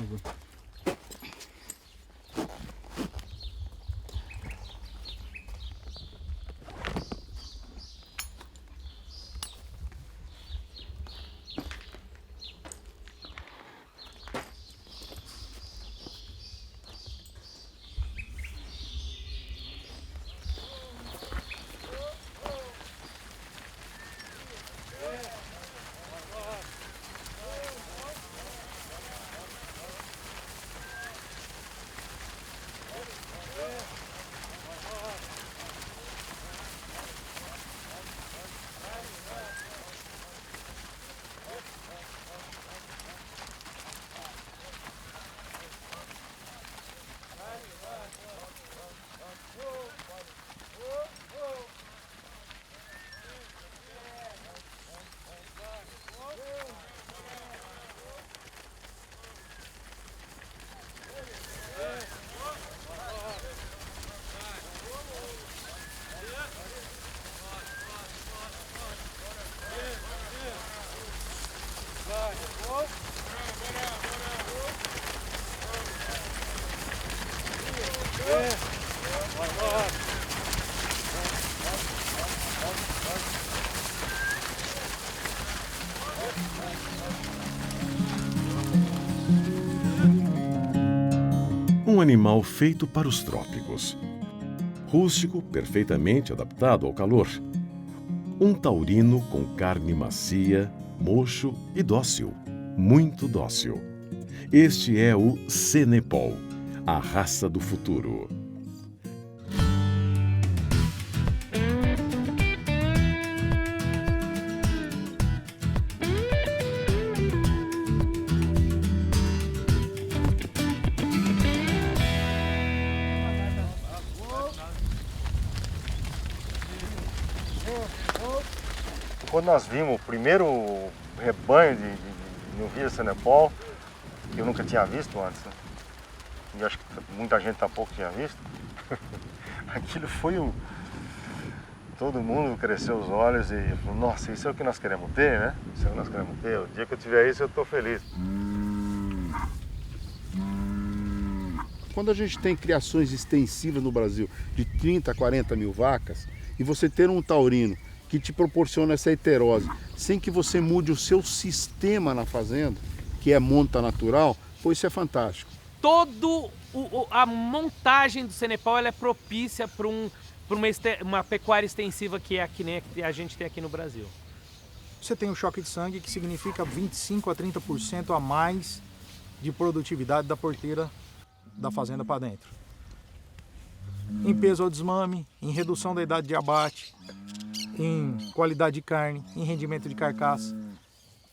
água. Um animal feito para os trópicos. Rústico, perfeitamente adaptado ao calor. Um taurino com carne macia, mocho e dócil. Muito dócil. Este é o Cenepol, a raça do futuro. Quando nós vimos o primeiro rebanho de novilhas Cenepol, que eu nunca tinha visto antes, né? E acho que muita gente tampouco tinha visto. Aquilo foi o... Todo mundo cresceu os olhos e falou, nossa, isso é o que nós queremos ter, né? Isso é o que nós queremos ter. O dia que eu tiver isso, eu estou feliz. Quando a gente tem criações extensivas no Brasil de 30 a 40 mil vacas, e você ter um taurino que te proporciona essa heterose, sem que você mude o seu sistema na fazenda, que é monta natural, pô, isso é fantástico. A montagem do Cenepol ela é propícia para uma pecuária extensiva que é que nem a gente tem aqui no Brasil. Você tem o choque de sangue, que significa 25 a 30% a mais de produtividade da porteira da fazenda para dentro. Em peso ao desmame, em redução da idade de abate, em qualidade de carne, em rendimento de carcaça.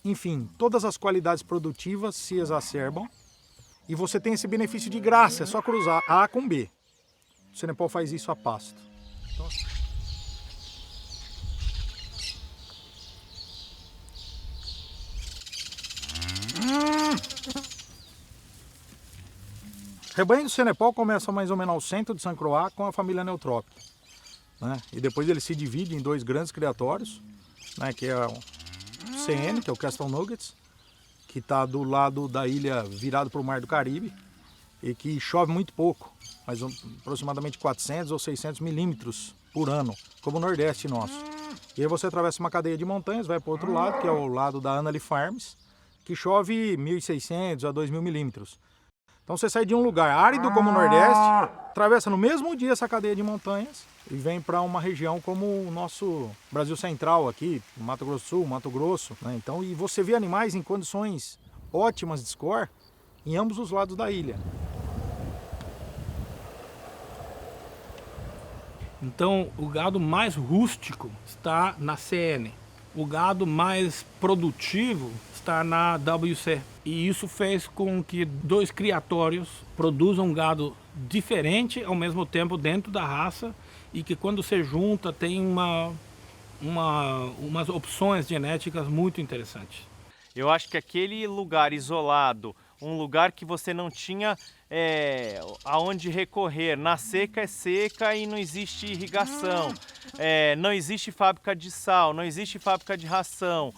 Enfim, todas as qualidades produtivas se exacerbam e você tem esse benefício de graça, é só cruzar A com B. O Cenepol faz isso a pasto. Então... Rebanho do Cenepol começa mais ou menos ao centro de São Croix com a família Neotrópica, né? E depois ele se divide em dois grandes criatórios, né? Que é o CN, que é o Castle Nuggets, que está do lado da ilha virado para o Mar do Caribe e que chove muito pouco, mas aproximadamente 400 ou 600 milímetros por ano, como o Nordeste nosso. E aí você atravessa uma cadeia de montanhas, vai para o outro lado, que é o lado da Annalee Farms, que chove 1.600 a 2.000 milímetros. Então você sai de um lugar árido como o Nordeste, atravessa no mesmo dia essa cadeia de montanhas e vem para uma região como o nosso Brasil Central aqui, Mato Grosso do Sul, Mato Grosso, né? Então, e você vê animais em condições ótimas de score em ambos os lados da ilha. Então, o gado mais rústico está na CN. O gado mais produtivo está na WC. E isso fez com que dois criatórios produzam um gado diferente ao mesmo tempo dentro da raça e que quando se junta tem umas opções genéticas muito interessantes. Eu acho que aquele lugar isolado, um lugar que você não tinha aonde recorrer, na seca é seca e não existe irrigação, não existe fábrica de sal, não existe fábrica de ração,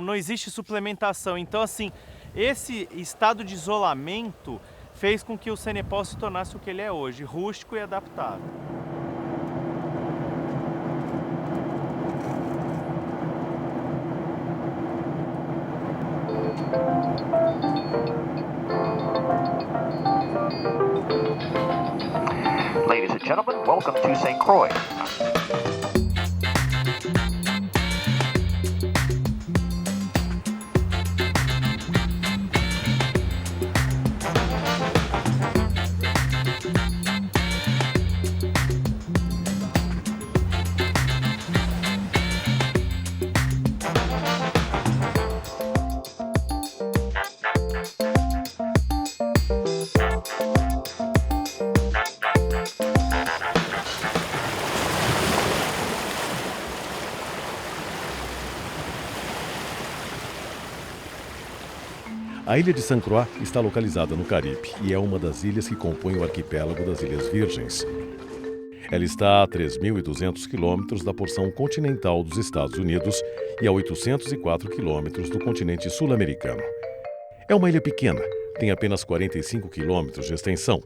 não existe suplementação. Então assim, Esse estado de isolamento fez com que o Senepal se tornasse o que ele é hoje, rústico e adaptado. Ladies and gentlemen, welcome to St. Croix. A ilha de St. Croix está localizada no Caribe e é uma das ilhas que compõem o arquipélago das Ilhas Virgens. Ela está a 3.200 quilômetros da porção continental dos Estados Unidos e a 804 quilômetros do continente sul-americano. É uma ilha pequena, tem apenas 45 quilômetros de extensão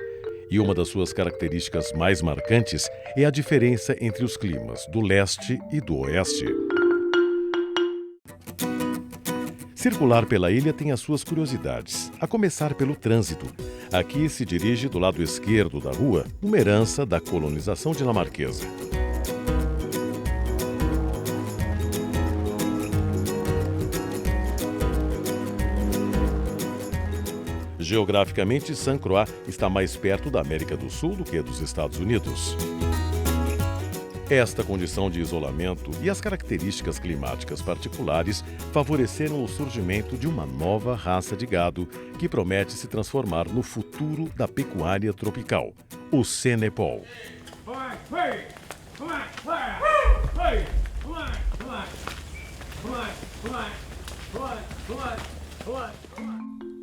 e uma das suas características mais marcantes é a diferença entre os climas do leste e do oeste. Circular pela ilha tem as suas curiosidades, a começar pelo trânsito. Aqui se dirige do lado esquerdo da rua, uma herança da colonização dinamarquesa. Geograficamente, St. Croix está mais perto da América do Sul do que dos Estados Unidos. Esta condição de isolamento e as características climáticas particulares favoreceram o surgimento de uma nova raça de gado que promete se transformar no futuro da pecuária tropical, o Senepal.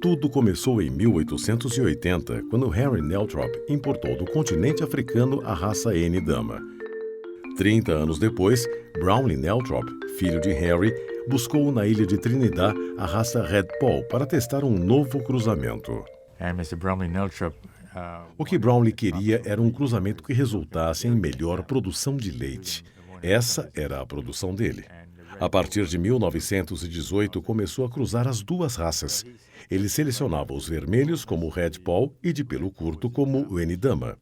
Tudo começou em 1880, quando Henry Neltrop importou do continente africano a raça N Dama. 30 anos depois, Brownlee Neltrop, filho de Henry, buscou na ilha de Trinidad a raça Red Poll para testar um novo cruzamento. O que Brownlee queria era um cruzamento que resultasse em melhor produção de leite. Essa era a produção dele. A partir de 1918, começou a cruzar as duas raças. Ele selecionava os vermelhos como o Red Poll e de pelo curto como o N Dama.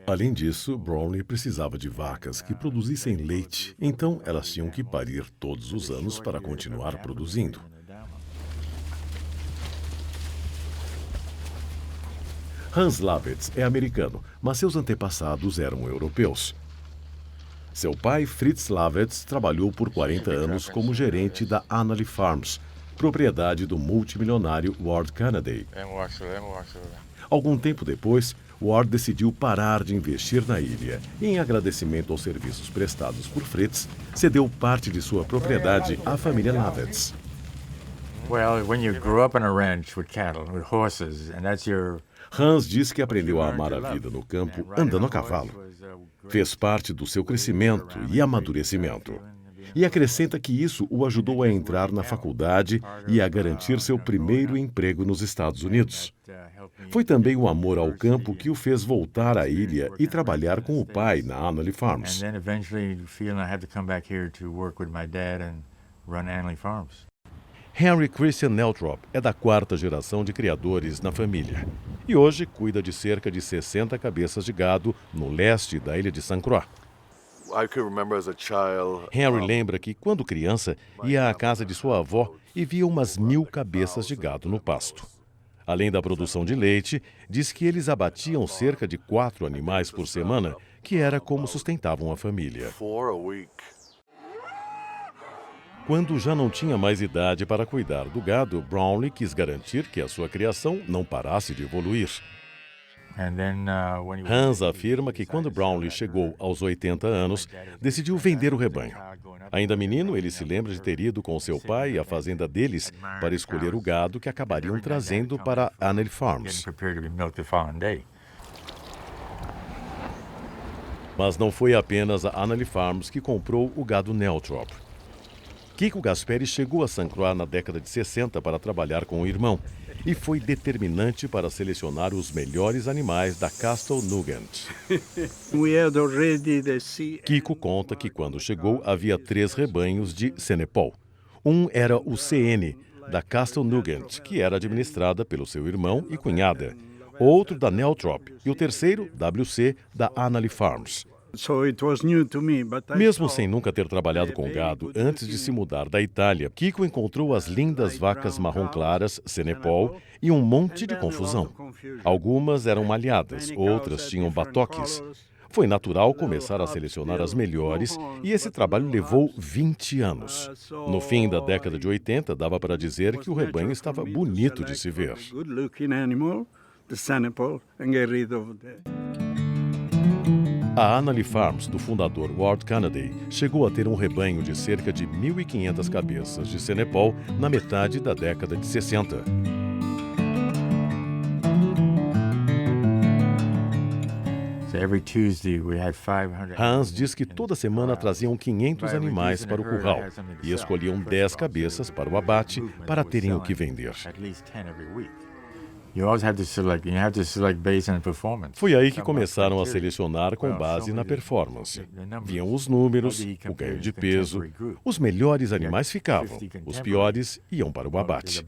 Além disso, Brownlee precisava de vacas que produzissem leite, então elas tinham que parir todos os anos para continuar produzindo. Hans Lavetz é americano, mas seus antepassados eram europeus. Seu pai, Fritz Lavetz, trabalhou por 40 anos como gerente da Annalee Farms, propriedade do multimilionário Ward Kennedy. Algum tempo depois, Ward decidiu parar de investir na ilha e, em agradecimento aos serviços prestados por Fritz, cedeu parte de sua propriedade à família Lavetz. Hans diz que aprendeu a amar a vida no campo andando a cavalo. Fez parte do seu crescimento e amadurecimento. E acrescenta que isso o ajudou a entrar na faculdade e a garantir seu primeiro emprego nos Estados Unidos. Foi também o amor ao campo que o fez voltar à ilha e trabalhar com o pai na Annalee Farms. Henry Christian Neltrop é da 4ª geração de criadores na família e hoje cuida de cerca de 60 cabeças de gado no leste da ilha de St. Croix. Henry lembra que, quando criança, ia à casa de sua avó e via umas 1000 cabeças de gado no pasto. Além da produção de leite, diz que eles abatiam cerca de 4 animais por semana, que era como sustentavam a família. Quando já não tinha mais idade para cuidar do gado, Brownlee quis garantir que a sua criação não parasse de evoluir. Hans afirma que quando Brownlee chegou aos 80 anos, decidiu vender o rebanho. Ainda menino, ele se lembra de ter ido com seu pai à fazenda deles para escolher o gado que acabariam trazendo para Annalee Farms. Mas não foi apenas a Annalee Farms que comprou o gado Neltrop. Kiko Gasperi chegou a St. Croix na década de 60 para trabalhar com o irmão e foi determinante para selecionar os melhores animais da Castle Nugent. Kiko conta que quando chegou havia 3 rebanhos de Senepol. Um era o CN, da Castle Nugent, que era administrada pelo seu irmão e cunhada. Outro da Neotrop e o terceiro, WC, da Annalee Farms. Mesmo sem nunca ter trabalhado com gado, antes de se mudar da Itália, Kiko encontrou as lindas vacas marrom claras, Senepol, e um monte de confusão. Algumas eram malhadas, outras tinham batoques. Foi natural começar a selecionar as melhores e esse trabalho levou 20 anos. No fim da década de 80, dava para dizer que o rebanho estava bonito de se ver. A Annalee Farms, do fundador Ward Cannaday, chegou a ter um rebanho de cerca de 1.500 cabeças de Senepol na metade da década de 60. Hans diz que toda semana traziam 500 animais para o curral e escolhiam 10 cabeças para o abate para terem o que vender. Foi aí que começaram a selecionar com base na performance. Viam os números, o ganho de peso, os melhores animais ficavam, os piores iam para o abate.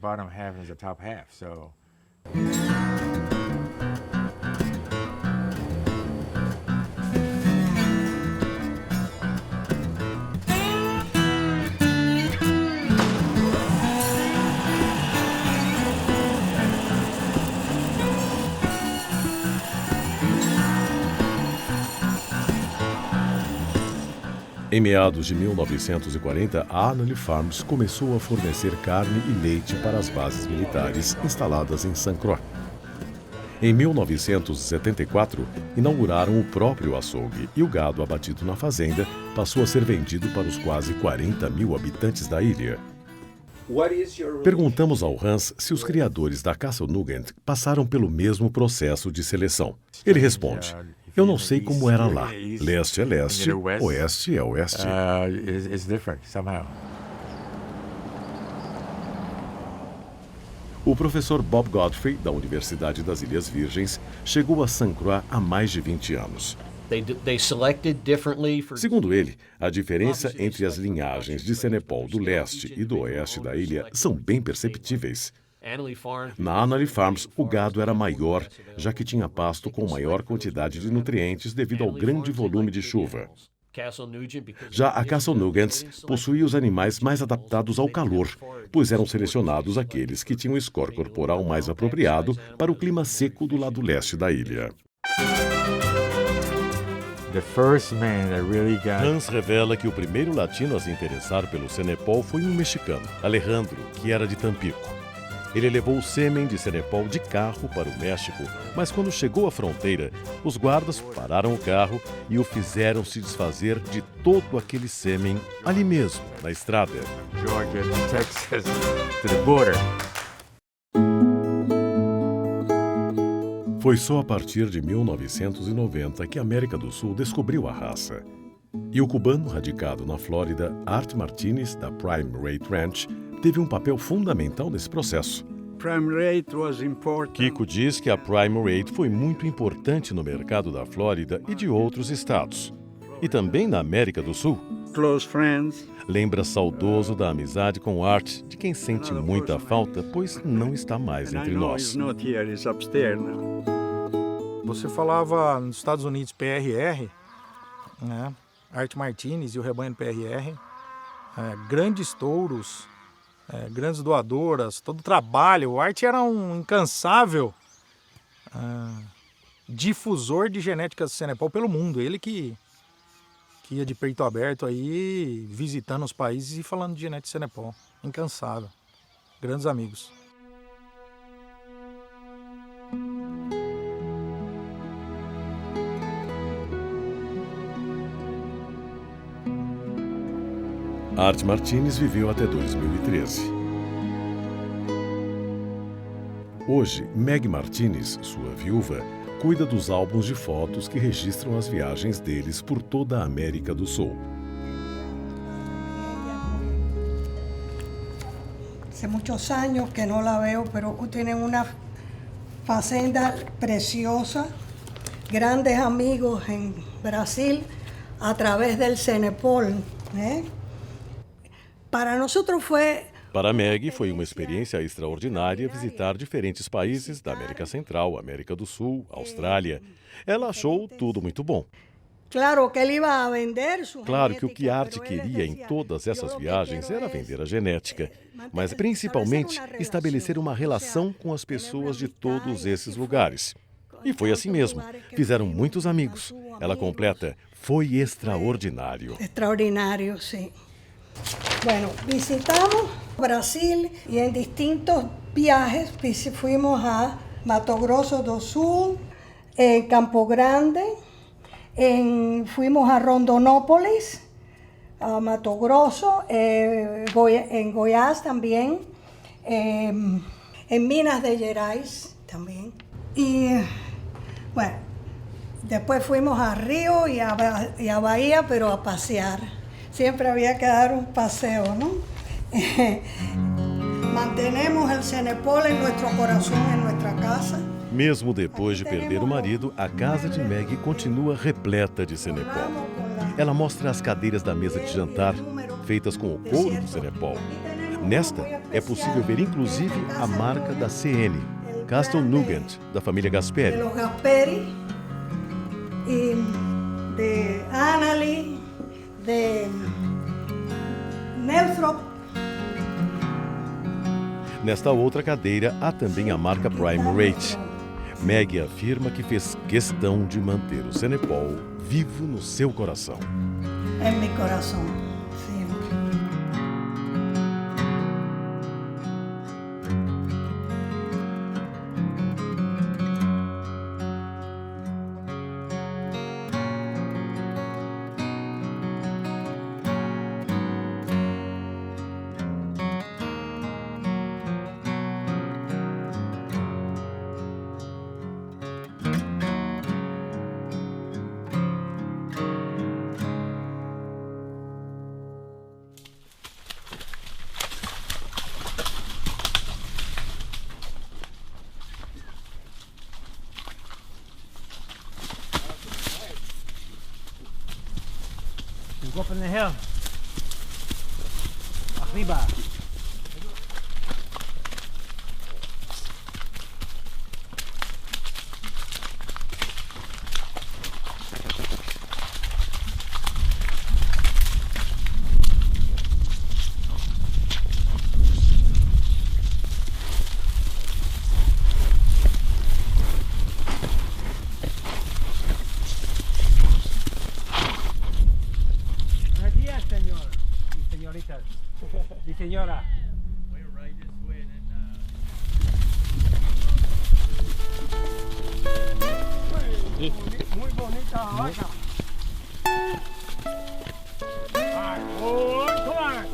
Em meados de 1940, a Annalee Farms começou a fornecer carne e leite para as bases militares instaladas em St. Croix. Em 1974, inauguraram o próprio açougue e o gado abatido na fazenda passou a ser vendido para os quase 40 mil habitantes da ilha. Perguntamos ao Hans se os criadores da Castle Nugent passaram pelo mesmo processo de seleção. Ele responde: eu não sei como era lá. Leste é leste, oeste é oeste. O professor Bob Godfrey, da Universidade das Ilhas Virgens, chegou a St. Croix há mais de 20 anos. Segundo ele, a diferença entre as linhagens de Senepol do leste e do oeste da ilha são bem perceptíveis. Na Annalee Farms, o gado era maior, já que tinha pasto com maior quantidade de nutrientes devido ao grande volume de chuva. Já a Castle Nugent possuía os animais mais adaptados ao calor, pois eram selecionados aqueles que tinham o score corporal mais apropriado para o clima seco do lado leste da ilha. Hans revela que o primeiro latino a se interessar pelo Senepol foi um mexicano, Alejandro, que era de Tampico. Ele levou o sêmen de Senepol de carro para o México, mas quando chegou à fronteira, os guardas pararam o carro e o fizeram se desfazer de todo aquele sêmen ali mesmo, na estrada. Georgia, Texas, to the border. Foi só a partir de 1990 que a América do Sul descobriu a raça. E o cubano radicado na Flórida, Art Martinez, da Prime Rate Ranch, teve um papel fundamental nesse processo. Kiko diz que a Prime Rate foi muito importante no mercado da Flórida e de outros estados. E também na América do Sul. Lembra saudoso da amizade com Art, de quem sente muita falta, pois não está mais entre nós. Você falava nos Estados Unidos PRR, né? Art Martinez e o rebanho PRR, grandes touros, grandes doadoras, todo o trabalho. O Art era um incansável difusor de genéticas de Senepol pelo mundo. Ele que ia de peito aberto aí, visitando os países e falando de genética de Senepol. Incansável. Grandes amigos. Art Martinez viveu até 2013. Hoje, Meg Martinez, sua viúva, cuida dos álbuns de fotos que registram as viagens deles por toda a América do Sul. Hace muchos años que no la veo, pero tienen una fazenda preciosa, grandes amigos en Brasil a través del Cenepol, né? Para nosotros fue... Para Meg, foi uma experiência extraordinária visitar diferentes países da América Central, América do Sul, Austrália. Ela achou tudo muito bom. Claro que ele ia a vender sua Claro que o que genética, Art pero ele queria em decía, todas "Yo essas lo que viagens quiero era es, vender a genética, mas manter- principalmente establecer uma estabelecer relação, uma relação com as ou seja, pessoas de ter uma todos amizade, esses e lugares. E foi assim mesmo. Fizeram muitos amigos. Ela completa, foi extraordinário. Extraordinario, sí. Bueno, visitamos Brasil y en distintos viajes fuimos a Mato Grosso do Sul, en Campo Grande, fuimos a Rondonópolis, a Mato Grosso, en Goiás también, en Minas de Gerais también. Y bueno, después fuimos a Río y a Bahía, pero a pasear. Siempre había que dar un paseo, ¿no? Mantenemos el Cenepol en nuestro corazón, en nuestra casa. Mesmo depois de perder o marido, a casa de Meg continua repleta de Cenepol. Ela mostra as cadeiras da mesa de jantar, feitas com o couro do Cenepol. Nesta, é possível ver inclusive a marca da CN, Castle Nugent, da família De Gasperi. los Gasperi, y de Annalie, de Nelthrop. Nesta outra cadeira, há também a marca Prime Rate. Meg afirma que fez questão de manter o Cenepol vivo no seu coração. En mi corazón, siempre. You go up in the hill. Arriba. Buenos días, señor y señoritas. Y señora. Muy bonita vaca. Ay, muy bien.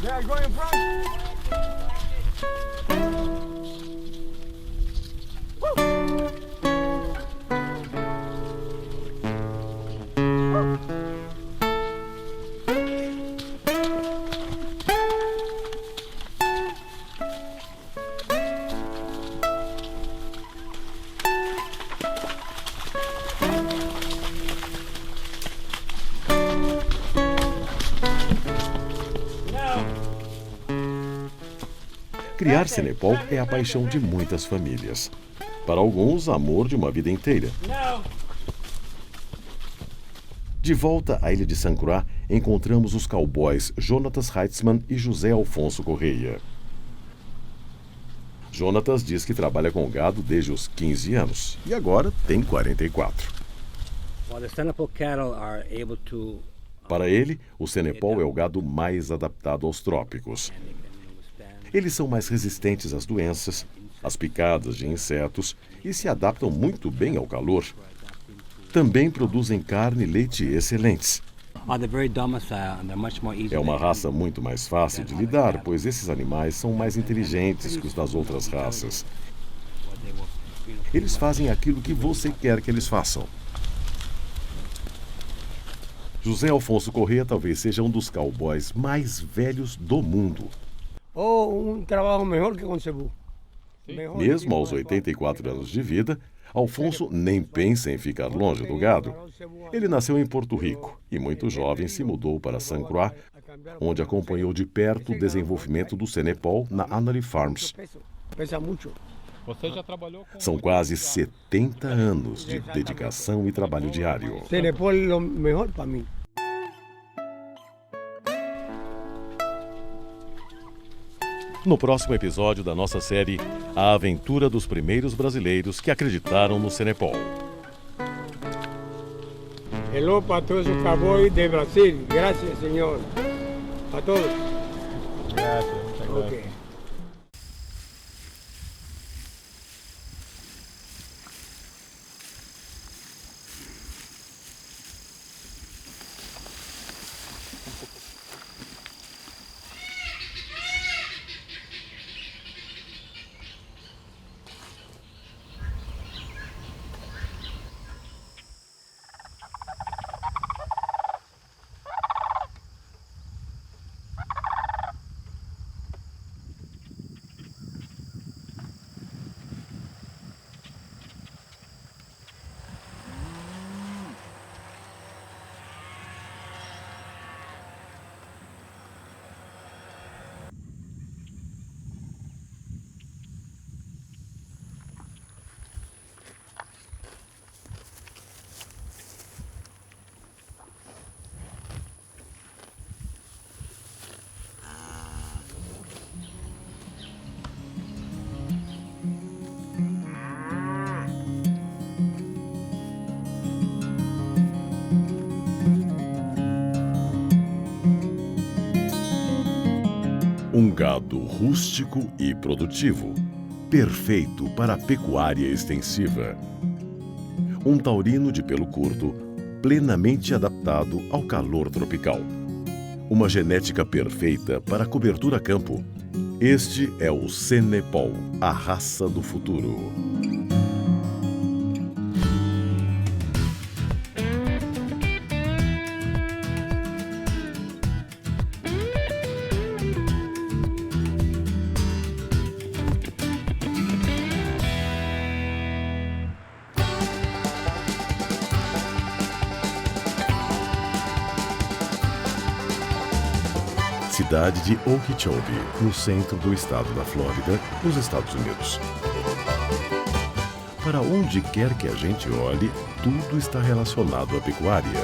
Yeah, go in front. Criar Cenepol é a paixão de muitas famílias. Para alguns, amor de uma vida inteira. De volta à ilha de St. Croix, encontramos os cowboys Jonatas Heitzman e José Alfonso Correia. Jonatas diz que trabalha com gado desde os 15 anos e agora tem 44. Para ele, o Senepol é o gado mais adaptado aos trópicos. Eles são mais resistentes às doenças, às picadas de insetos e se adaptam muito bem ao calor. Também produzem carne e leite excelentes. É uma raça muito mais fácil de lidar, pois esses animais são mais inteligentes que os das outras raças. Eles fazem aquilo que você quer que eles façam. José Alfonso Corrêa talvez seja um dos cowboys mais velhos do mundo. Mesmo aos 84 anos de vida, Alfonso nem pensa em ficar longe do gado. Ele nasceu em Porto Rico e, muito jovem, se mudou para San Croix, onde acompanhou de perto o desenvolvimento do Senepol na Annalee Farms. Você já trabalhou com... São quase 70 anos de dedicação e trabalho diário. Senepol é o melhor para mim. No próximo episódio da nossa série, a aventura dos primeiros brasileiros que acreditaram no Senepol. Hello para todos os cowboys de Brasil. Graças, Senhor. A todos. Graças. Okay. Um gado rústico e produtivo, perfeito para a pecuária extensiva. Um taurino de pelo curto, plenamente adaptado ao calor tropical. Uma genética perfeita para a cobertura a campo. Este é o Senepol, a raça do futuro. Cidade de Okeechobee, no centro do estado da Flórida, nos Estados Unidos. Para onde quer que a gente olhe, tudo está relacionado à pecuária.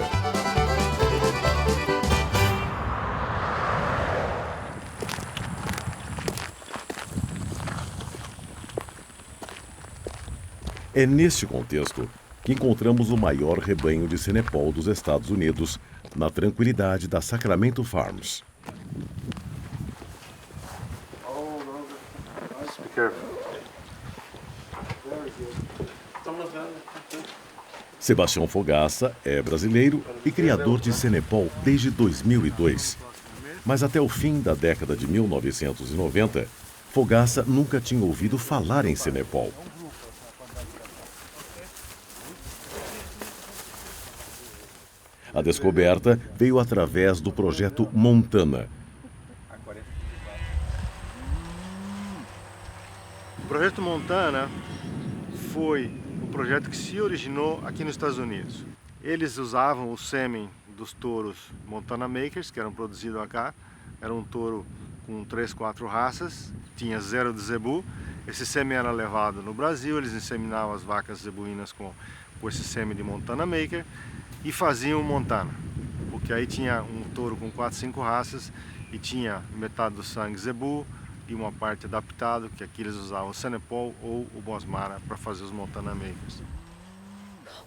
É neste contexto que encontramos o maior rebanho de Senepol dos Estados Unidos, na tranquilidade da Sacramento Farms. Sebastião Fogaça é brasileiro e criador de Senepol desde 2002. Mas até o fim da década de 1990, Fogaça nunca tinha ouvido falar em Senepol. A descoberta veio através do projeto Montana. O projeto Montana foi um projeto que se originou aqui nos Estados Unidos. Eles usavam o sêmen dos touros Montana Makers, que eram produzidos acá. Era um touro com 3, 4 raças, tinha 0 de zebu. Esse sêmen era levado no Brasil, eles inseminavam as vacas zebuínas com esse sêmen de Montana Maker e faziam Montana, porque aí tinha um touro com 4, 5 raças e tinha metade do sangue zebu, e uma parte adaptado, que aqui eles usavam o Senepol ou o Bosmara para fazer os Montana Makers.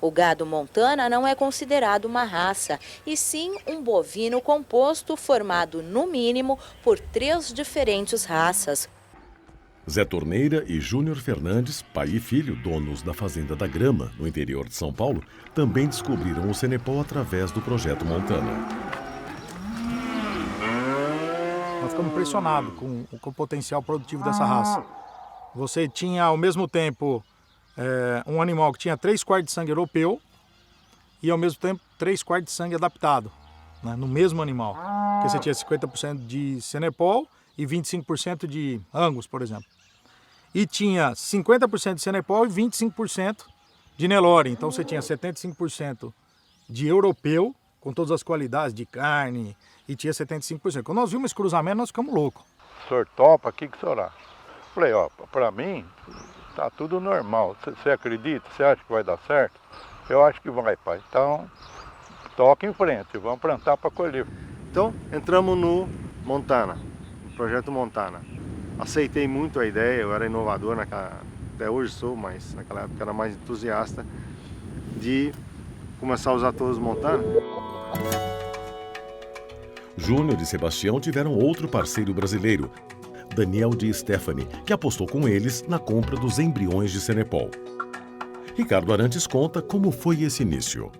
O gado Montana não é considerado uma raça, e sim um bovino composto formado, no mínimo, por 3 diferentes raças. Zé Torneira e Júnior Fernandes, pai e filho, donos da Fazenda da Grama, no interior de São Paulo, também descobriram o Senepol através do Projeto Montana. Nós ficamos impressionados com o potencial produtivo dessa raça. Você tinha, ao mesmo tempo, um animal que tinha 3/4 de sangue europeu e, ao mesmo tempo, 3/4 de sangue adaptado, né, no mesmo animal. Porque você tinha 50% de Senepol e 25% de Angus, por exemplo. E tinha 50% de Senepol e 25% de Nelore. Então você tinha 75% de europeu, com todas as qualidades de carne, e tinha 75%. Quando nós vimos esse cruzamento, nós ficamos loucos. O senhor topa, o que o senhor acha? Falei, ó, pra mim, tá tudo normal. Você acredita? Você acha que vai dar certo? Eu acho que vai, pai. Então, toca em frente, vamos plantar para colher. Então, entramos no Montana, no Projeto Montana. Aceitei muito a ideia, eu era inovador, até hoje sou, mas naquela época era mais entusiasta, de começar a usar todos os Montana. Júnior e Sebastião tiveram outro parceiro brasileiro, Daniel de Stefani, que apostou com eles na compra dos embriões de Senepol. Ricardo Arantes conta como foi esse início.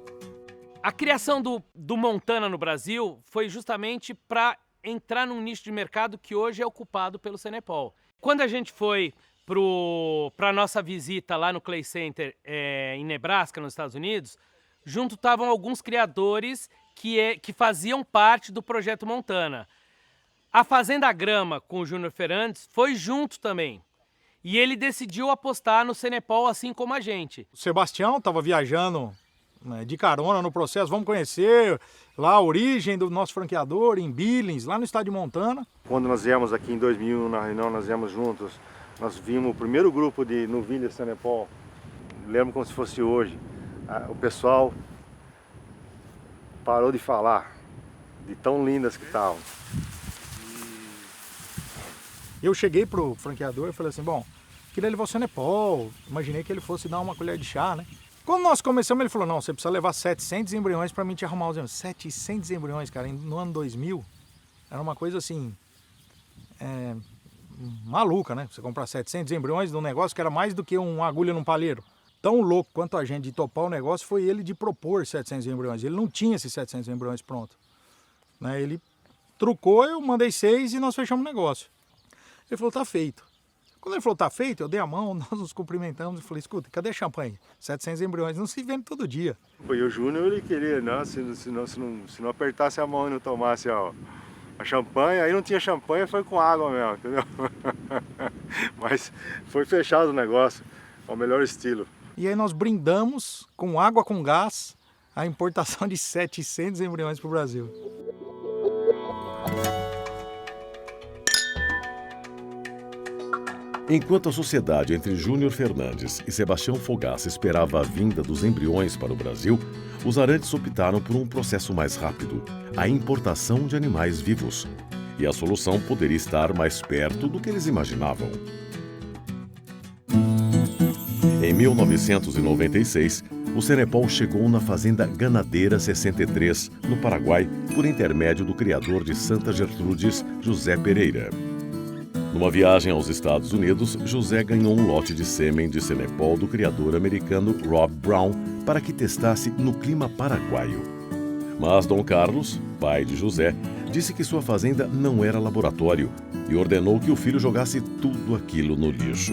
A criação do Montana no Brasil foi justamente para entrar num nicho de mercado que hoje é ocupado pelo Senepol. Quando a gente foi para a nossa visita lá no Clay Center em Nebraska, nos Estados Unidos, junto estavam alguns criadores que faziam parte do Projeto Montana. A Fazenda Grama, com o Júnior Fernandes, foi junto também. E ele decidiu apostar no Senepol assim como a gente. O Sebastião estava viajando, né, de carona no processo. Vamos conhecer lá a origem do nosso franqueador em Billings, lá no estado de Montana. Quando nós viemos aqui em 2001, na reunião, nós viemos juntos. Nós vimos o primeiro grupo de novilhas Senepol. Lembro como se fosse hoje. O pessoal parou de falar, de tão lindas que estavam. Eu cheguei pro franqueador e falei assim, bom, queria levar o Senepol, imaginei que ele fosse dar uma colher de chá, né? Quando nós começamos, ele falou, não, você precisa levar 700 embriões para mim te arrumar os embriões. 700 embriões, cara, no ano 2000, era uma coisa assim, maluca, né? Você comprar 700 embriões num negócio que era mais do que uma agulha num palheiro. Tão louco quanto a gente de topar o negócio foi ele de propor 700 embriões. Ele não tinha esses 700 embriões prontos, né? Ele trucou, eu mandei 6 e nós fechamos o negócio. Ele falou, tá feito. Quando ele falou, tá feito, eu dei a mão, nós nos cumprimentamos e falei, escuta, cadê champanhe? 700 embriões, não se vende todo dia. E o Júnior, ele queria, não, se não apertasse a mão e não tomasse a champanhe, aí não tinha champanhe, foi com água mesmo, entendeu? Mas foi fechado o negócio, ao melhor estilo. E aí nós brindamos com água com gás a importação de 700 embriões para o Brasil. Enquanto a sociedade entre Júnior Fernandes e Sebastião Fogaça esperava a vinda dos embriões para o Brasil, os Arantes optaram por um processo mais rápido, a importação de animais vivos. E a solução poderia estar mais perto do que eles imaginavam. Em 1996, o Senepol chegou na Fazenda Ganadeira 63, no Paraguai, por intermédio do criador de Santa Gertrudes, José Pereira. Numa viagem aos Estados Unidos, José ganhou um lote de sêmen de Senepol do criador americano Rob Brown para que testasse no clima paraguaio. Mas Dom Carlos, pai de José, disse que sua fazenda não era laboratório e ordenou que o filho jogasse tudo aquilo no lixo.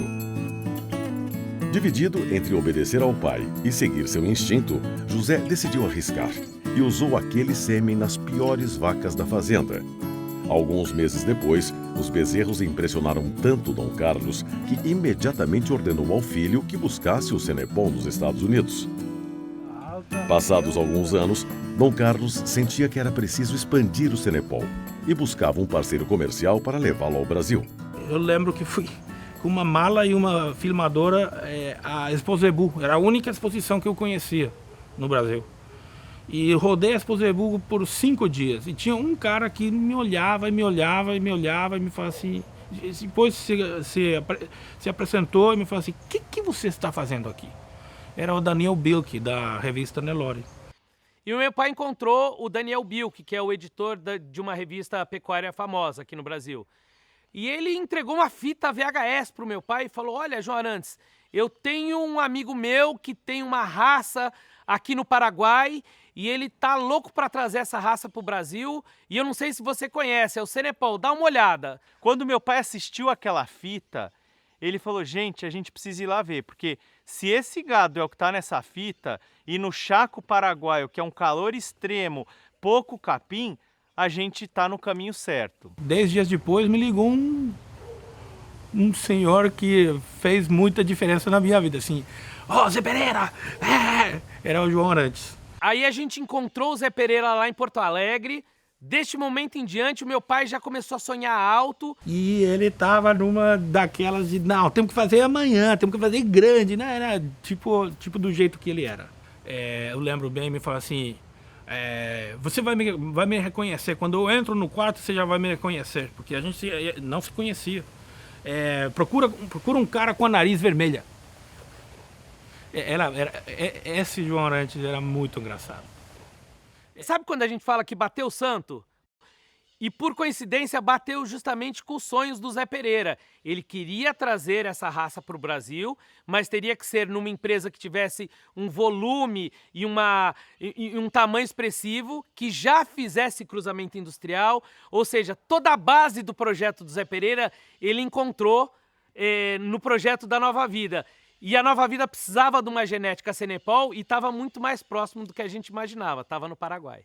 Dividido entre obedecer ao pai e seguir seu instinto, José decidiu arriscar e usou aquele sêmen nas piores vacas da fazenda. Alguns meses depois, os bezerros impressionaram tanto Dom Carlos que imediatamente ordenou ao filho que buscasse o Senepol nos Estados Unidos. Passados alguns anos, Dom Carlos sentia que era preciso expandir o Senepol e buscava um parceiro comercial para levá-lo ao Brasil. Eu lembro que fui com uma mala e uma filmadora à Expo Zebu. Era a única exposição que eu conhecia no Brasil. E rodei a Expo Zebu por 5 dias. E tinha um cara que me olhava e me olhava e me olhava e me falava assim... Depois se apresentou e me falou assim, o que você está fazendo aqui? Era o Daniel Bilk, da revista Nelore. E o meu pai encontrou o Daniel Bilk, que é o editor de uma revista pecuária famosa aqui no Brasil. E ele entregou uma fita VHS para o meu pai e falou, olha, João Arantes, eu tenho um amigo meu que tem uma raça aqui no Paraguai e ele tá louco para trazer essa raça para o Brasil e eu não sei se você conhece, é o Senepol, dá uma olhada. Quando meu pai assistiu aquela fita, ele falou, gente, a gente precisa ir lá ver, porque se esse gado é o que está nessa fita e no Chaco Paraguaio, que é um calor extremo, pouco capim, a gente está no caminho certo. 10 dias depois me ligou um senhor que fez muita diferença na minha vida, assim, ó, Zé Pereira, era o João Arantes. Aí a gente encontrou o Zé Pereira lá em Porto Alegre. Deste momento em diante, o meu pai já começou a sonhar alto. E ele tava numa daquelas de, não, temos que fazer amanhã, temos que fazer grande, né? Era tipo do jeito que ele era. Eu lembro bem, me falou assim, você vai me reconhecer, quando eu entro no quarto você já vai me reconhecer, porque a gente não se conhecia. Procura um cara com a nariz vermelha. Esse João Arantes era muito engraçado. Sabe quando a gente fala que bateu o santo? E por coincidência bateu justamente com os sonhos do Zé Pereira. Ele queria trazer essa raça para o Brasil, mas teria que ser numa empresa que tivesse um volume e um tamanho expressivo, que já fizesse cruzamento industrial, ou seja, toda a base do projeto do Zé Pereira ele encontrou no projeto da Nova Vida. E a Nova Vida precisava de uma genética Senepol e estava muito mais próximo do que a gente imaginava, estava no Paraguai.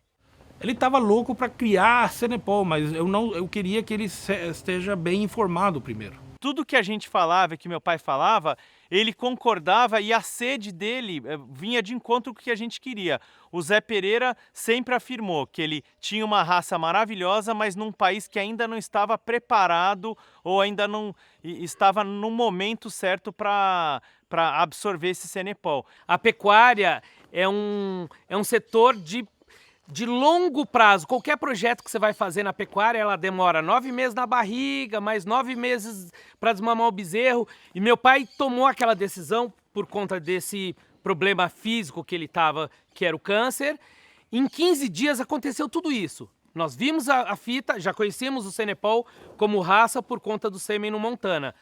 Ele estava louco para criar a Senepol, mas eu queria que ele esteja bem informado primeiro. Tudo que a gente falava, que meu pai falava, ele concordava e a sede dele vinha de encontro com o que a gente queria. O Zé Pereira sempre afirmou que ele tinha uma raça maravilhosa, mas num país que ainda não estava preparado ou ainda não estava no momento certo para absorver esse Senepol. A pecuária é um setor de longo prazo. Qualquer projeto que você vai fazer na pecuária, ela demora 9 meses na barriga, mais 9 meses para desmamar o bezerro. E meu pai tomou aquela decisão por conta desse problema físico que ele estava, que era o câncer. Em 15 dias aconteceu tudo isso. Nós vimos a fita, já conhecíamos o Senepol como raça por conta do sêmen no Montana.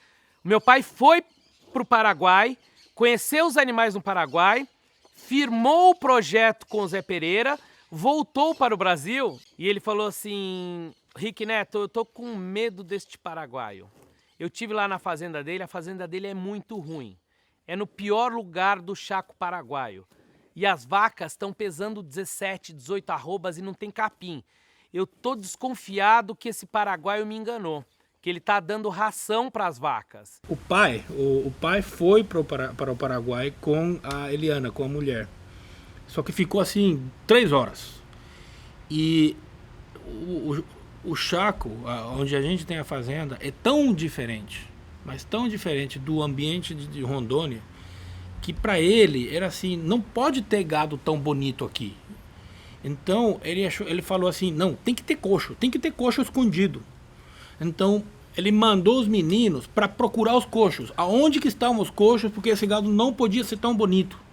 Meu pai foi para o Paraguai, conheceu os animais no Paraguai, firmou o projeto com o Zé Pereira, voltou para o Brasil e ele falou assim, Rick Neto, eu tô com medo deste paraguaio. Eu tive lá na fazenda dele, a fazenda dele é muito ruim. É no pior lugar do Chaco Paraguaio. E as vacas estão pesando 17, 18 arrobas e não tem capim. Eu tô desconfiado que esse paraguaio me enganou, que ele tá dando ração para as vacas. O pai foi para o Paraguai com a Eliana, com a mulher. Só que ficou assim 3 horas. E o Chaco, onde a gente tem a fazenda, é tão diferente, mas tão diferente do ambiente de Rondônia, que para ele era assim, não pode ter gado tão bonito aqui. Então ele falou assim, não, tem que ter coxo escondido. Então ele mandou os meninos para procurar os coxos. Aonde que estavam os coxos, porque esse gado não podia ser tão bonito.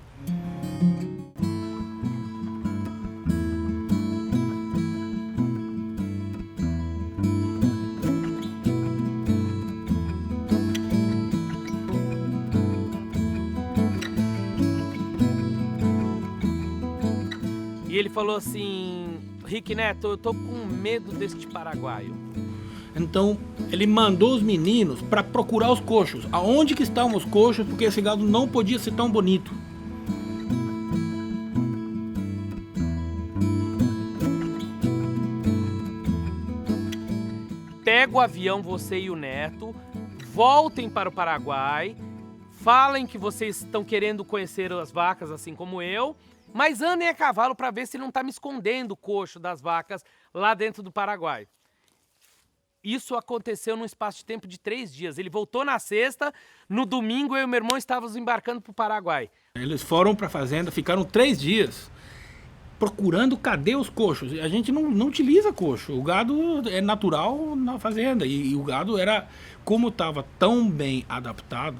E ele falou assim, Rick Neto, eu tô com medo deste paraguaio. Então ele mandou os meninos para procurar os coxos. Aonde que estavam os coxos, porque esse gado não podia ser tão bonito. Pega o avião, você e o Neto, voltem para o Paraguai, falem que vocês estão querendo conhecer as vacas assim como eu, mas andem a cavalo para ver se não está me escondendo o coxo das vacas lá dentro do Paraguai. Isso aconteceu num espaço de tempo de 3 dias. Ele voltou na sexta, no domingo eu e meu irmão estávamos embarcando para o Paraguai. Eles foram para a fazenda, ficaram 3 dias procurando cadê os coxos. A gente não utiliza coxo. O gado é natural na fazenda. E o gado era, como estava tão bem adaptado,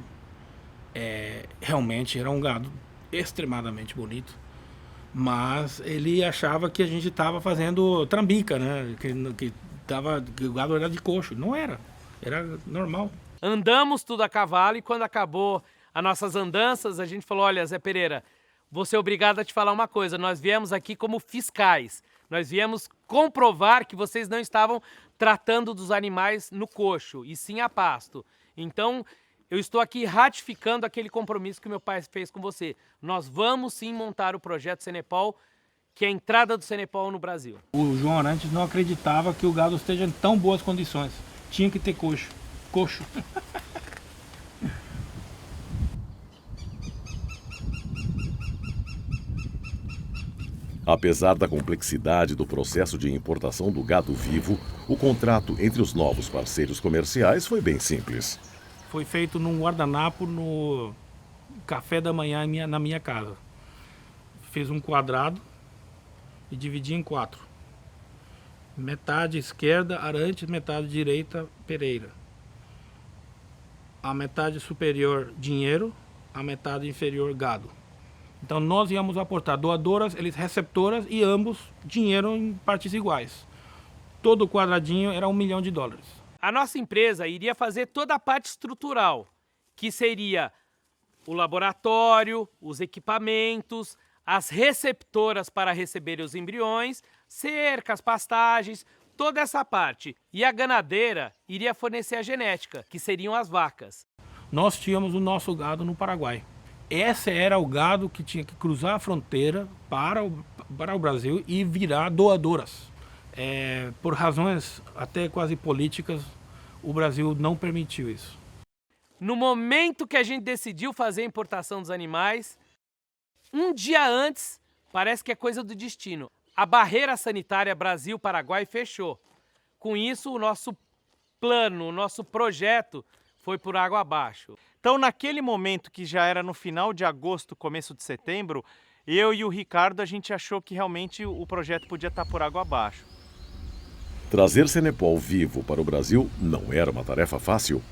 realmente era um gado extremadamente bonito. Mas ele achava que a gente estava fazendo trambica, né? Que o gado era de coxo. Não era. Era normal. Andamos tudo a cavalo e quando acabou as nossas andanças, a gente falou, olha, Zé Pereira, vou ser obrigado a te falar uma coisa, nós viemos aqui como fiscais, nós viemos comprovar que vocês não estavam tratando dos animais no coxo, e sim a pasto. Então, eu estou aqui ratificando aquele compromisso que meu pai fez com você. Nós vamos sim montar o projeto Cenepol, que é a entrada do Cenepol no Brasil. O João Arantes não acreditava que o gado esteja em tão boas condições. Tinha que ter coxo. Apesar da complexidade do processo de importação do gado vivo, o contrato entre os novos parceiros comerciais foi bem simples. Foi feito num guardanapo no café da manhã na minha casa. Fiz um quadrado e dividi em 4. Metade esquerda, Arantes, metade direita, Pereira. A metade superior, dinheiro, a metade inferior, gado. Então nós íamos aportar doadoras, eles receptoras e ambos dinheiro em partes iguais. Todo quadradinho era $1 milhão. A nossa empresa iria fazer toda a parte estrutural, que seria o laboratório, os equipamentos, as receptoras para receber os embriões, cercas, pastagens, toda essa parte. E a ganadeira iria fornecer a genética, que seriam as vacas. Nós tínhamos o nosso gado no Paraguai. Esse era o gado que tinha que cruzar a fronteira para o Brasil e virar doadoras. Por razões até quase políticas, o Brasil não permitiu isso. No momento que a gente decidiu fazer a importação dos animais, um dia antes, parece que é coisa do destino, a barreira sanitária Brasil-Paraguai fechou. Com isso, o nosso plano, o nosso projeto foi por água abaixo. Então, naquele momento que já era no final de agosto, começo de setembro, eu e o Ricardo, a gente achou que realmente o projeto podia estar por água abaixo. Trazer Cenepol vivo para o Brasil não era uma tarefa fácil.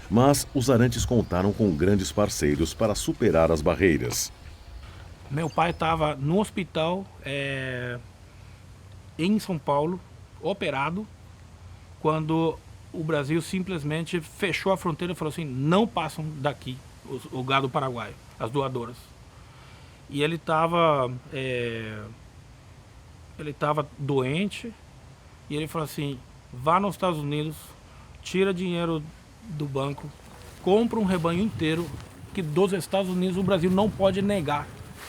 Mas os Arantes contaram com grandes parceiros para superar as barreiras. Meu pai estava no hospital em São Paulo, operado, quando o Brasil simplesmente fechou a fronteira e falou assim, não passam daqui o gado paraguaio, as doadoras. E ele estava doente e ele falou assim, vá nos Estados Unidos, tira dinheiro do banco, compra um rebanho inteiro, que dos Estados Unidos o Brasil não pode negar.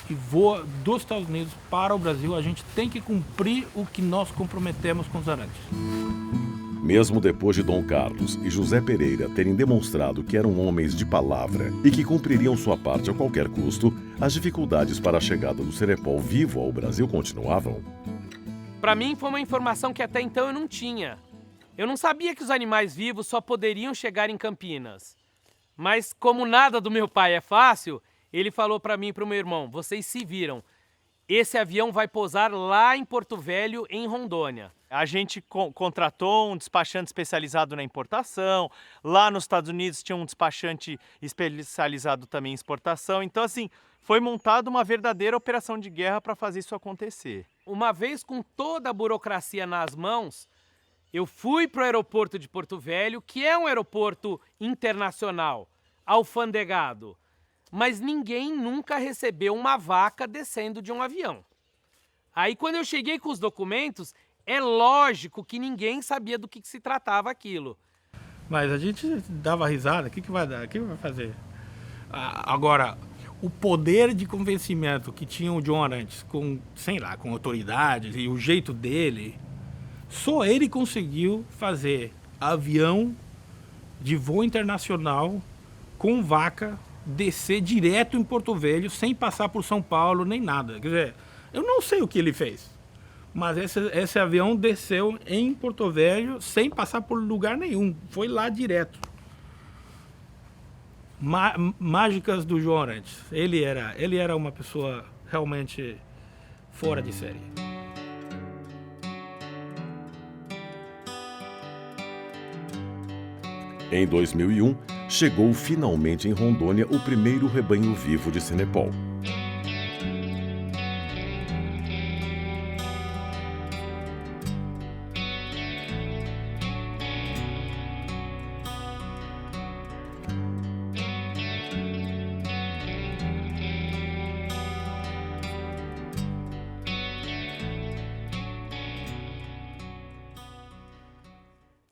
E voa dos Estados Unidos para o Brasil, a gente tem que cumprir o que nós comprometemos com os Arantes. Mesmo depois de Dom Carlos e José Pereira terem demonstrado que eram homens de palavra e que cumpririam sua parte a qualquer custo, as dificuldades para a chegada do Cenepol vivo ao Brasil continuavam. Para mim foi uma informação que até então eu não tinha. Eu não sabia que os animais vivos só poderiam chegar em Campinas. Mas como nada do meu pai é fácil, ele falou para mim e para o meu irmão, vocês se viram. Esse avião vai pousar lá em Porto Velho, em Rondônia. A gente contratou um despachante especializado na importação. Lá nos Estados Unidos tinha um despachante especializado também em exportação. Então, assim, foi montada uma verdadeira operação de guerra para fazer isso acontecer. Uma vez com toda a burocracia nas mãos, eu fui para o aeroporto de Porto Velho, que é um aeroporto internacional, alfandegado. Mas ninguém nunca recebeu uma vaca descendo de um avião. Aí quando eu cheguei com os documentos, é lógico que ninguém sabia do que se tratava aquilo. Mas a gente dava risada, o que vai dar? O que vai fazer? Agora, o poder de convencimento que tinha o John Arantes com, sei lá, com autoridades e o jeito dele, só ele conseguiu fazer avião de voo internacional com vaca descer direto em Porto Velho, sem passar por São Paulo, nem nada. Quer dizer, eu não sei o que ele fez, mas esse avião desceu em Porto Velho sem passar por lugar nenhum, foi lá direto. Mágicas do João Arantes. Ele era uma pessoa realmente fora de série. Em 2001, chegou finalmente em Rondônia o primeiro rebanho vivo de Cenepol.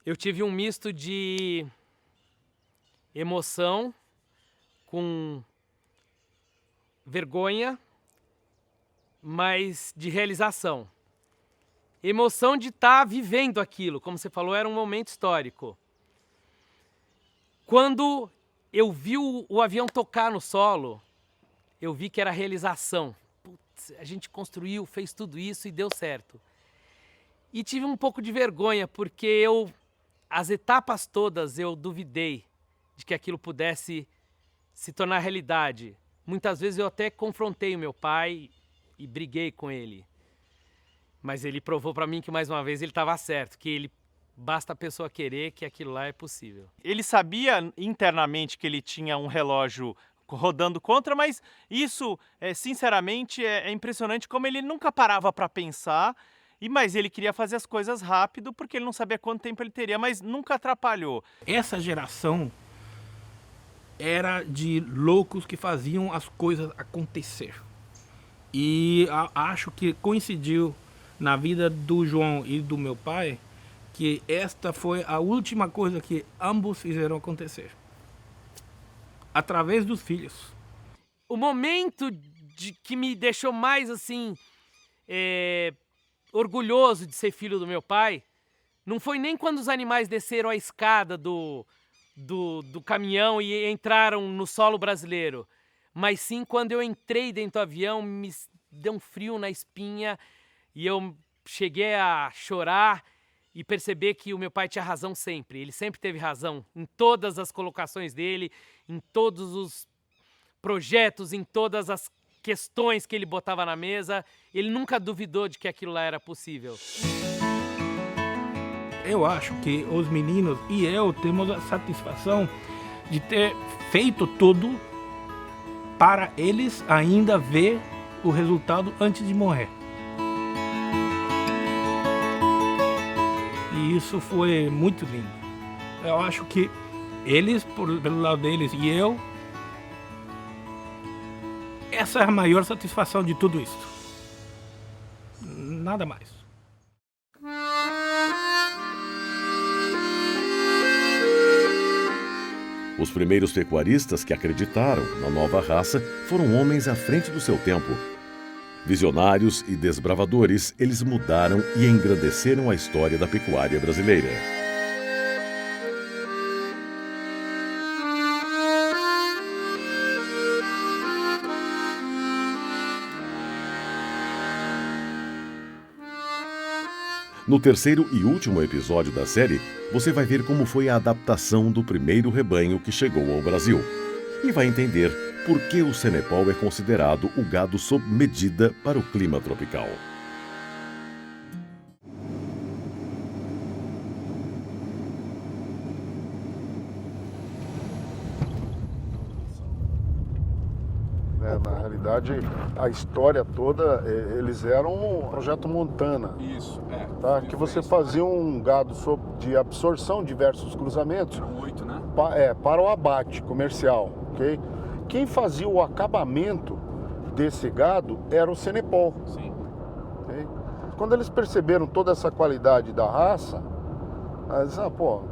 Eu tive um misto de emoção com vergonha, mas de realização. Emoção de estar vivendo aquilo, como você falou, era um momento histórico. Quando eu vi o avião tocar no solo, eu vi que era realização. Putz, a gente construiu, fez tudo isso e deu certo. E tive um pouco de vergonha, porque as etapas todas eu duvidei de que aquilo pudesse se tornar realidade. Muitas vezes eu até confrontei o meu pai e briguei com ele. Mas ele provou para mim que mais uma vez ele estava certo, que basta a pessoa querer que aquilo lá é possível. Ele sabia internamente que ele tinha um relógio rodando contra, mas isso, sinceramente, é impressionante como ele nunca parava para pensar. Mas ele queria fazer as coisas rápido porque ele não sabia quanto tempo ele teria, mas nunca atrapalhou. Essa geração era de loucos que faziam as coisas acontecer. E acho que coincidiu na vida do João e do meu pai que esta foi a última coisa que ambos fizeram acontecer. Através dos filhos. O momento que me deixou mais assim... orgulhoso de ser filho do meu pai, não foi nem quando os animais desceram a escada do caminhão e entraram no solo brasileiro, mas sim quando eu entrei dentro do avião, me deu um frio na espinha e eu cheguei a chorar e perceber que o meu pai tinha razão sempre. Ele sempre teve razão em todas as colocações dele, em todos os projetos, em todas as questões que ele botava na mesa. Ele nunca duvidou de que aquilo lá era possível. Eu acho que os meninos e eu temos a satisfação de ter feito tudo para eles ainda ver o resultado antes de morrer. E isso foi muito lindo. Eu acho que eles, pelo lado deles, e eu, essa é a maior satisfação de tudo isso. Nada mais. Os primeiros pecuaristas que acreditaram na nova raça foram homens à frente do seu tempo. Visionários e desbravadores, eles mudaram e engrandeceram a história da pecuária brasileira. No terceiro e último episódio da série, você vai ver como foi a adaptação do primeiro rebanho que chegou ao Brasil. E vai entender por que o Cenepol é considerado o gado sob medida para o clima tropical. Na realidade, a história toda, eles eram um projeto Montana. Isso, tá? Que você fazia um gado de absorção, diversos cruzamentos. Eram 8, né? Para o abate comercial, ok? Quem fazia o acabamento desse gado era o Cenepol. Sim. Okay? Quando eles perceberam toda essa qualidade da raça, eles disseram,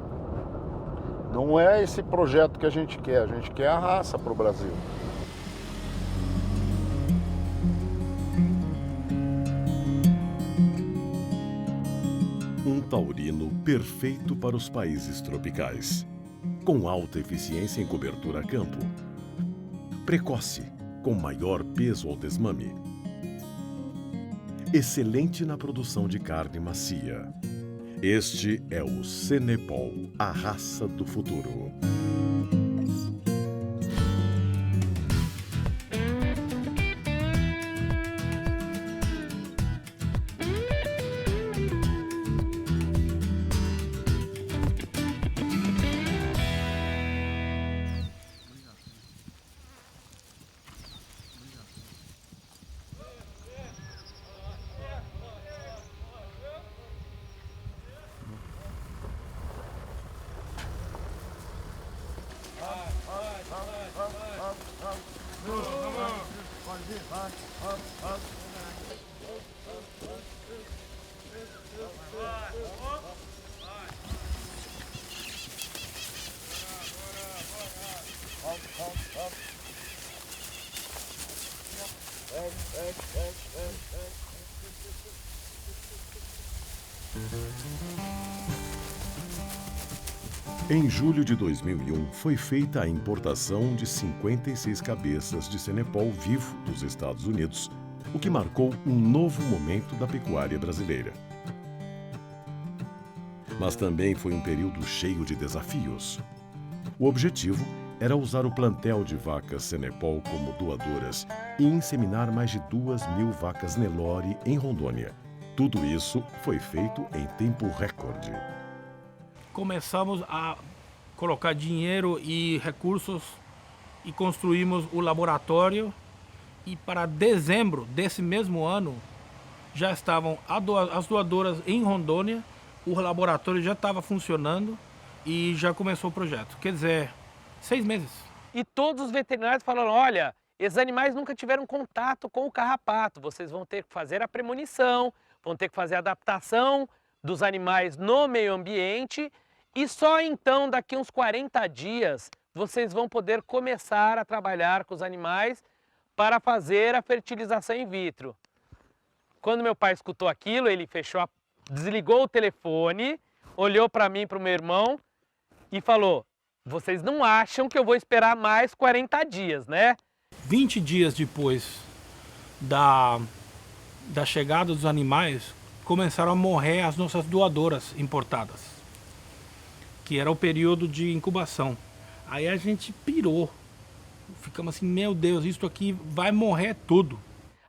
não é esse projeto que a gente quer a raça para o Brasil. Um taurino perfeito para os países tropicais, com alta eficiência em cobertura a campo, precoce, com maior peso ao desmame, excelente na produção de carne macia. Este é o Cenepol, a raça do futuro. Em julho de 2001, foi feita a importação de 56 cabeças de Cenepol vivo dos Estados Unidos, o que marcou um novo momento da pecuária brasileira. Mas também foi um período cheio de desafios. O objetivo era usar o plantel de vacas Cenepol como doadoras e inseminar mais de 2.000 vacas Nelore em Rondônia. Tudo isso foi feito em tempo recorde. Começamos a colocar dinheiro e recursos e construímos o laboratório, e para dezembro desse mesmo ano já estavam as doadoras em Rondônia, o laboratório já estava funcionando e já começou o projeto. Quer dizer, 6 meses. E todos os veterinários falaram, olha, esses animais nunca tiveram contato com o carrapato, vocês vão ter que fazer a premonição, vão ter que fazer a adaptação dos animais no meio ambiente, e só então, daqui uns 40 dias, vocês vão poder começar a trabalhar com os animais para fazer a fertilização in vitro. Quando meu pai escutou aquilo, ele desligou o telefone, olhou para mim e para o meu irmão e falou, vocês não acham que eu vou esperar mais 40 dias, né? 20 dias depois da chegada dos animais, começaram a morrer as nossas doadoras importadas, que era o período de incubação. Aí a gente pirou. Ficamos assim, meu Deus, isso aqui vai morrer tudo.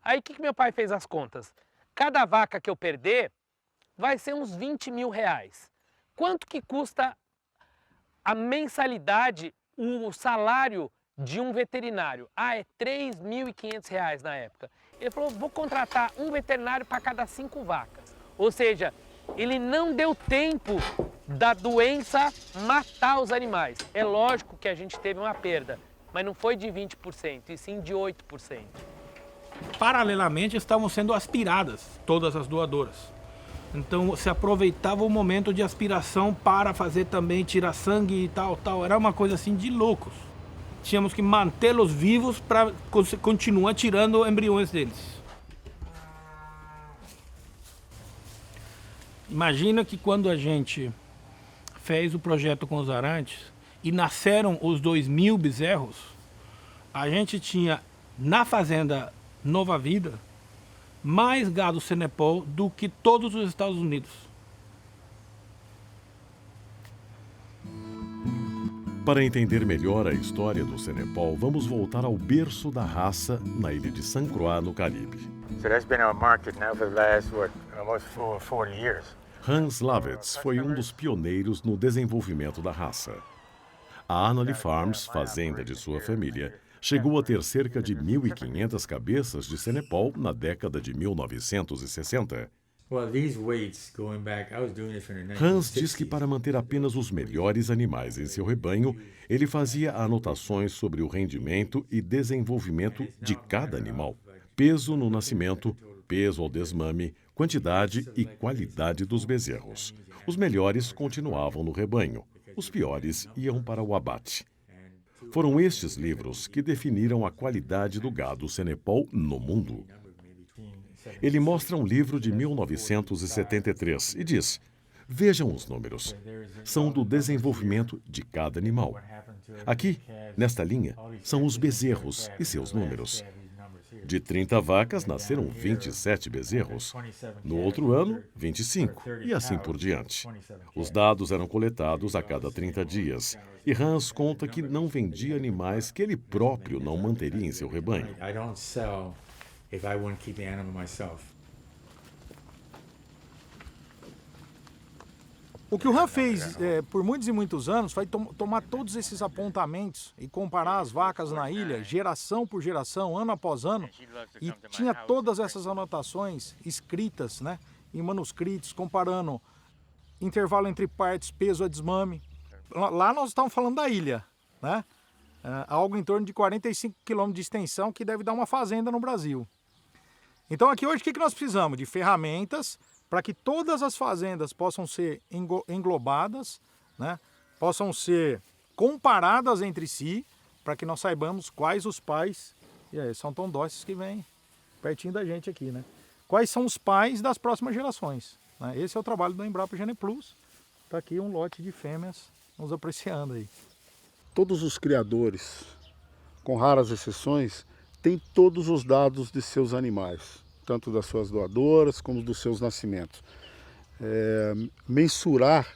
Aí o que meu pai fez as contas? Cada vaca que eu perder vai ser uns 20 mil reais. Quanto que custa a mensalidade, o salário de um veterinário? Ah, é 3.500 reais na época. Ele falou, vou contratar um veterinário para cada 5 vacas. Ou seja, ele não deu tempo da doença matar os animais. É lógico que a gente teve uma perda, mas não foi de 20%, e sim de 8%. Paralelamente estavam sendo aspiradas todas as doadoras. Então se aproveitava o momento de aspiração para fazer também, tirar sangue e tal. Era uma coisa assim de loucos. Tínhamos que mantê-los vivos para continuar tirando embriões deles. Imagina que quando a gente fez o projeto com os arantes e nasceram os 2.000 bezerros, a gente tinha na fazenda Nova Vida mais gado Cenepol do que todos os Estados Unidos. Para entender melhor a história do Cenepol, vamos voltar ao berço da raça na ilha de Saint Croix, no Caribe. So that's been on market now for the last, almost 40 years. Hans Lavets foi um dos pioneiros no desenvolvimento da raça. A Annalee Farms, fazenda de sua família, chegou a ter cerca de 1.500 cabeças de Cenepol na década de 1960. Hans diz que para manter apenas os melhores animais em seu rebanho, ele fazia anotações sobre o rendimento e desenvolvimento de cada animal. Peso no nascimento, peso ao desmame, quantidade e qualidade dos bezerros. Os melhores continuavam no rebanho, os piores iam para o abate. Foram estes livros que definiram a qualidade do gado Cenepol no mundo. Ele mostra um livro de 1973 e diz: vejam os números. São do desenvolvimento de cada animal. Aqui, nesta linha, são os bezerros e seus números. De 30 vacas, nasceram 27 bezerros. No outro ano, 25, e assim por diante. Os dados eram coletados a cada 30 dias. E Hans conta que não vendia animais que ele próprio não manteria em seu rebanho. O que o Han fez por muitos e muitos anos foi tomar todos esses apontamentos e comparar as vacas na ilha, geração por geração, ano após ano, e tinha todas essas anotações escritas, né, em manuscritos, comparando intervalo entre partes, peso a desmame. Lá nós estamos falando da ilha, né? algo em torno de 45 quilômetros de extensão, que deve dar uma fazenda no Brasil. Então aqui hoje o que nós precisamos? De ferramentas para que todas as fazendas possam ser englobadas, né? Possam ser comparadas entre si, para que nós saibamos quais os pais, e aí, são tão dóceis que vêm pertinho da gente aqui, né? Quais são os pais das próximas gerações, né? Esse é o trabalho do Embrapa Geneplus. Está aqui um lote de fêmeas nos apreciando aí. Todos os criadores, com raras exceções, têm todos os dados de seus animais, tanto das suas doadoras como dos seus nascimentos. Mensurar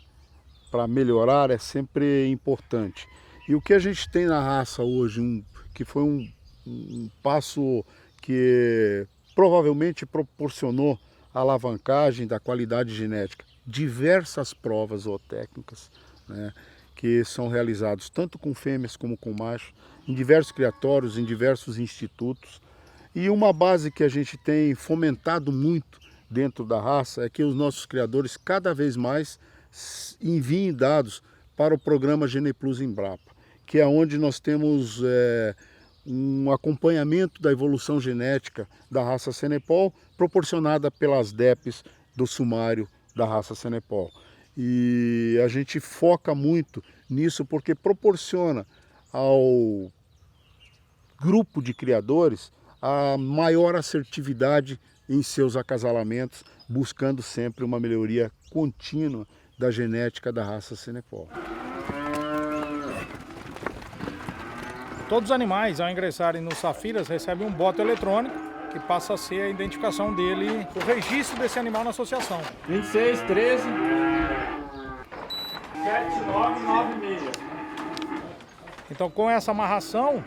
para melhorar é sempre importante. E o que a gente tem na raça hoje, que foi um passo que provavelmente proporcionou a alavancagem da qualidade genética, diversas provas zootécnicas, né, que são realizados tanto com fêmeas como com machos, em diversos criatórios, em diversos institutos. E uma base que a gente tem fomentado muito dentro da raça é que os nossos criadores cada vez mais enviem dados para o programa Geneplus Embrapa, que é onde nós temos um acompanhamento da evolução genética da raça Senepol, proporcionada pelas DEPs do sumário da raça Senepol. E a gente foca muito nisso porque proporciona ao grupo de criadores a maior assertividade em seus acasalamentos, buscando sempre uma melhoria contínua da genética da raça Senepol. Todos os animais, ao ingressarem no Safiras, recebem um boto eletrônico, que passa a ser a identificação dele, o registro desse animal na associação. 26, 13, 7996. Então, com essa amarração,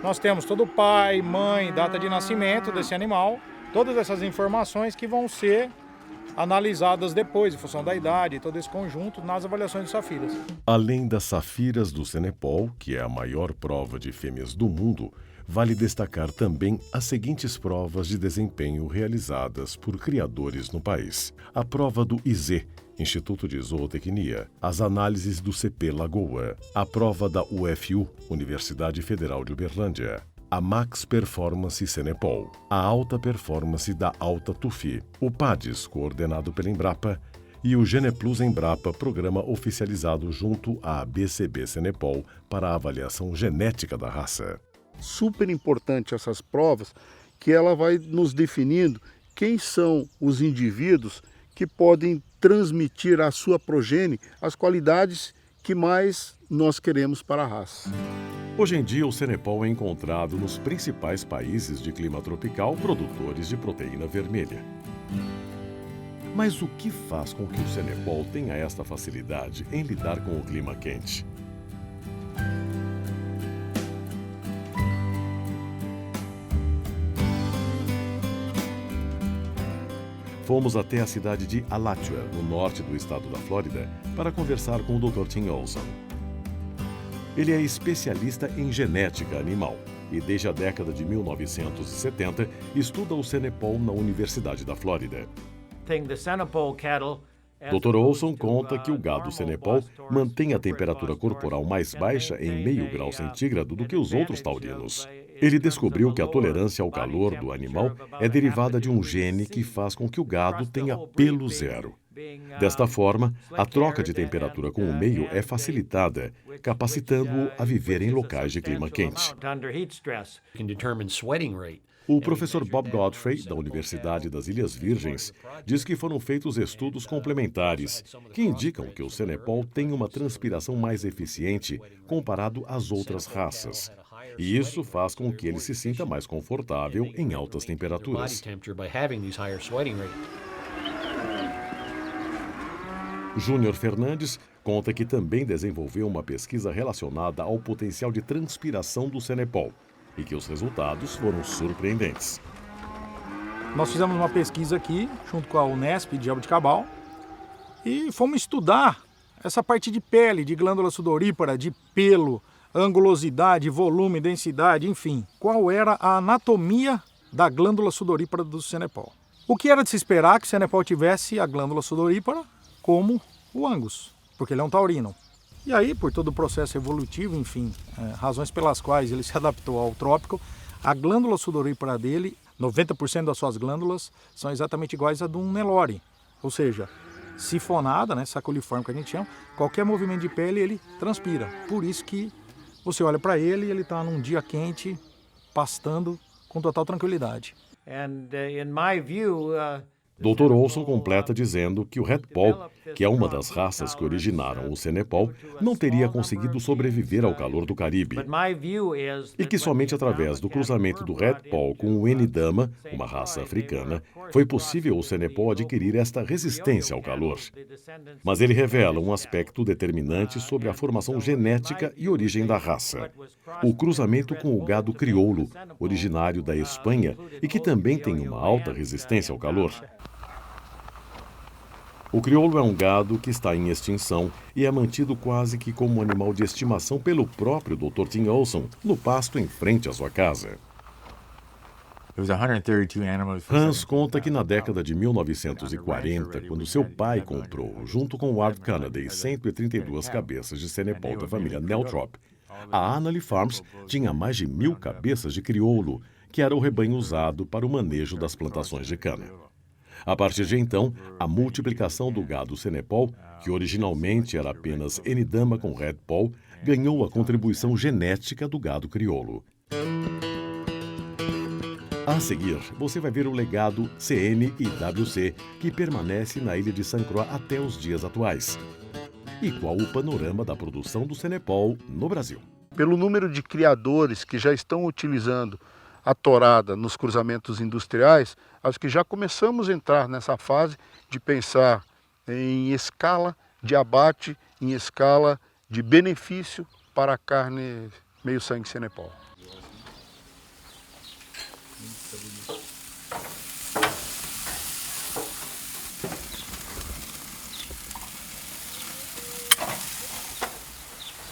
nós temos todo o pai, mãe, data de nascimento desse animal, todas essas informações que vão ser analisadas depois, em função da idade, todo esse conjunto, nas avaliações de Safiras. Além das Safiras do Senepol, que é a maior prova de fêmeas do mundo, vale destacar também as seguintes provas de desempenho realizadas por criadores no país. A prova do IZ, Instituto de Zootecnia, as análises do CP Lagoa, a prova da UFU, Universidade Federal de Uberlândia, a Max Performance Senepol, a Alta Performance da Alta Tufi, o PADES, coordenado pela Embrapa, e o Geneplus Embrapa, programa oficializado junto à BCB Senepol para a avaliação genética da raça. Super importante essas provas, que ela vai nos definindo quem são os indivíduos que podem transmitir à sua progenie as qualidades que mais nós queremos para a raça. Hoje em dia, o Senepol é encontrado nos principais países de clima tropical produtores de proteína vermelha. Mas o que faz com que o Senepol tenha esta facilidade em lidar com o clima quente? Fomos até a cidade de Alachua, no norte do estado da Flórida, para conversar com o Dr. Tim Olson. Ele é especialista em genética animal e, desde a década de 1970, estuda o Senepol na Universidade da Flórida. Dr. Olson conta que o gado Senepol mantém a temperatura corporal mais baixa em meio grau centígrado do que os outros taurinos. Ele descobriu que a tolerância ao calor do animal é derivada de um gene que faz com que o gado tenha pelo zero. Desta forma, a troca de temperatura com o meio é facilitada, capacitando-o a viver em locais de clima quente. O professor Bob Godfrey, da Universidade das Ilhas Virgens, diz que foram feitos estudos complementares que indicam que o Senepol tem uma transpiração mais eficiente comparado às outras raças. E isso faz com que ele se sinta mais confortável em altas temperaturas. Júnior Fernandes conta que também desenvolveu uma pesquisa relacionada ao potencial de transpiração do Senepol e que os resultados foram surpreendentes. Nós fizemos uma pesquisa aqui, junto com a Unesp de Jaboticabal, e fomos estudar essa parte de pele, de glândula sudorípara, de pelo, angulosidade, volume, densidade, enfim. Qual era a anatomia da glândula sudorípara do Senepol? O que era de se esperar que o Senepol tivesse a glândula sudorípara como o Angus, porque ele é um taurino. E aí, por todo o processo evolutivo, enfim, razões pelas quais ele se adaptou ao trópico, a glândula sudorípara dele, 90% das suas glândulas são exatamente iguais a de um Nelore. Ou seja, sifonada, né, saculiforme que a gente chama, qualquer movimento de pele ele transpira. Por isso que você olha para ele e ele está num dia quente, pastando com total tranquilidade. Dr. Olson completa dizendo que o Red Poll, que é uma das raças que originaram o Senepol, não teria conseguido sobreviver ao calor do Caribe. E que somente através do cruzamento do Red Poll com o Enidama, uma raça africana, foi possível o Senepol adquirir esta resistência ao calor. Mas ele revela um aspecto determinante sobre a formação genética e origem da raça: o cruzamento com o gado crioulo, originário da Espanha e que também tem uma alta resistência ao calor. O crioulo é um gado que está em extinção e é mantido quase que como um animal de estimação pelo próprio Dr. Tim Olson, no pasto em frente à sua casa. Hans conta que na década de 1940, quando seu pai comprou, junto com o Art Kennedy, 132 cabeças de Senepol da família Neltrop, a Annalee Farms tinha mais de 1.000 cabeças de crioulo, que era o rebanho usado para o manejo das plantações de cana. A partir de então, a multiplicação do gado Senepol, que originalmente era apenas Enidama com Red Poll, ganhou a contribuição genética do gado crioulo. A seguir, você vai ver o legado CN e WC, que permanece na ilha de St. Croix até os dias atuais. E qual o panorama da produção do Senepol no Brasil? Pelo número de criadores que já estão utilizando a tourada nos cruzamentos industriais, acho que já começamos a entrar nessa fase de pensar em escala de abate, em escala de benefício para a carne meio-sangue Senepol.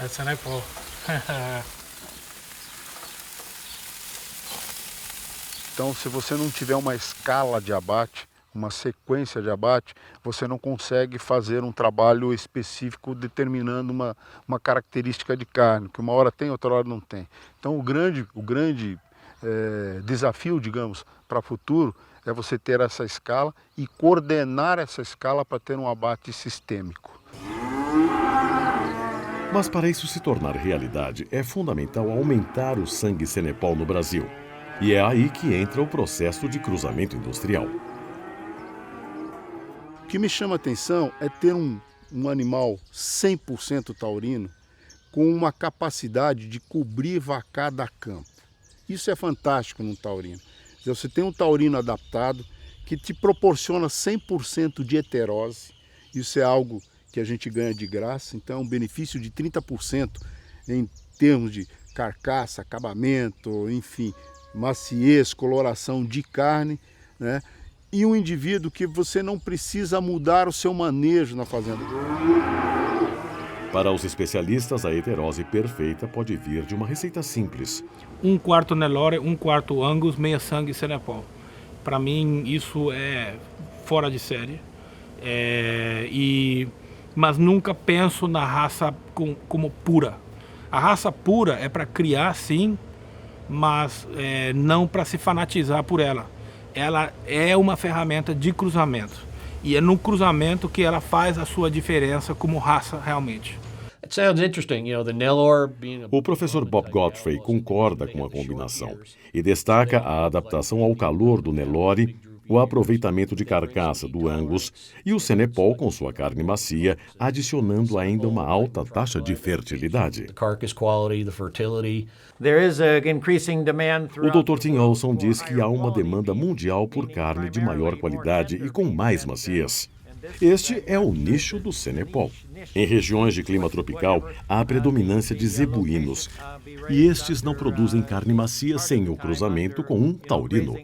É Senepol. Então, se você não tiver uma escala de abate, uma sequência de abate, você não consegue fazer um trabalho específico determinando uma característica de carne, que uma hora tem, outra hora não tem. Então, o grande desafio, digamos, para o futuro é você ter essa escala e coordenar essa escala para ter um abate sistêmico. Mas para isso se tornar realidade, é fundamental aumentar o sangue Senepol no Brasil. E é aí que entra o processo de cruzamento industrial. O que me chama a atenção é ter um animal 100% taurino com uma capacidade de cobrir vacada a campo. Isso é fantástico num taurino. Você tem um taurino adaptado que te proporciona 100% de heterose. Isso é algo que a gente ganha de graça, então é um benefício de 30% em termos de carcaça, acabamento, enfim, maciez, coloração de carne, né? E um indivíduo que você não precisa mudar o seu manejo na fazenda. Para os especialistas, a heterose perfeita pode vir de uma receita simples. 1/4 Nelore, 1/4 Angus, meia sangue Senepol. Para mim isso é fora de série. Mas nunca penso na raça como pura. A raça pura é para criar, sim, mas não para se fanatizar por ela. Ela é uma ferramenta de cruzamento. E é no cruzamento que ela faz a sua diferença como raça realmente. O professor Bob Godfrey concorda com a combinação e destaca a adaptação ao calor do Nelore, o aproveitamento de carcaça do Angus e o Senepol com sua carne macia, adicionando ainda uma alta taxa de fertilidade. O Dr. Tim Olson diz que há uma demanda mundial por carne de maior qualidade e com mais maciez. Este é o nicho do Senepol. Em regiões de clima tropical, há a predominância de zebuínos, e estes não produzem carne macia sem o cruzamento com um taurino.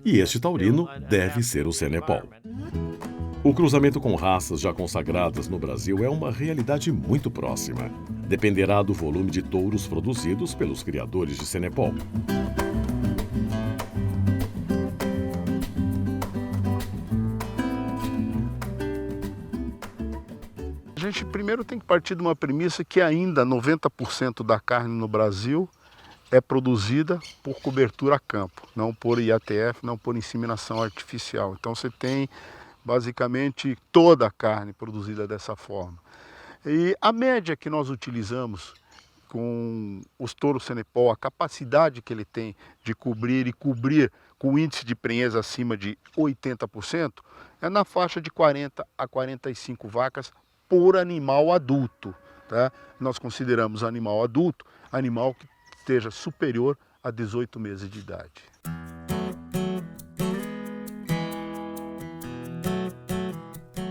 E este taurino deve ser o Senepol. O cruzamento com raças já consagradas no Brasil é uma realidade muito próxima. Dependerá do volume de touros produzidos pelos criadores de Senepol. A gente primeiro tem que partir de uma premissa que ainda 90% da carne no Brasil é produzida por cobertura a campo, não por IATF, não por inseminação artificial. Então você tem basicamente toda a carne produzida dessa forma. E a média que nós utilizamos com os touros Senepol, a capacidade que ele tem de cobrir com índice de prenhez acima de 80%, é na faixa de 40 a 45 vacas por animal adulto. Tá? Nós consideramos animal adulto, animal que esteja superior a 18 meses de idade.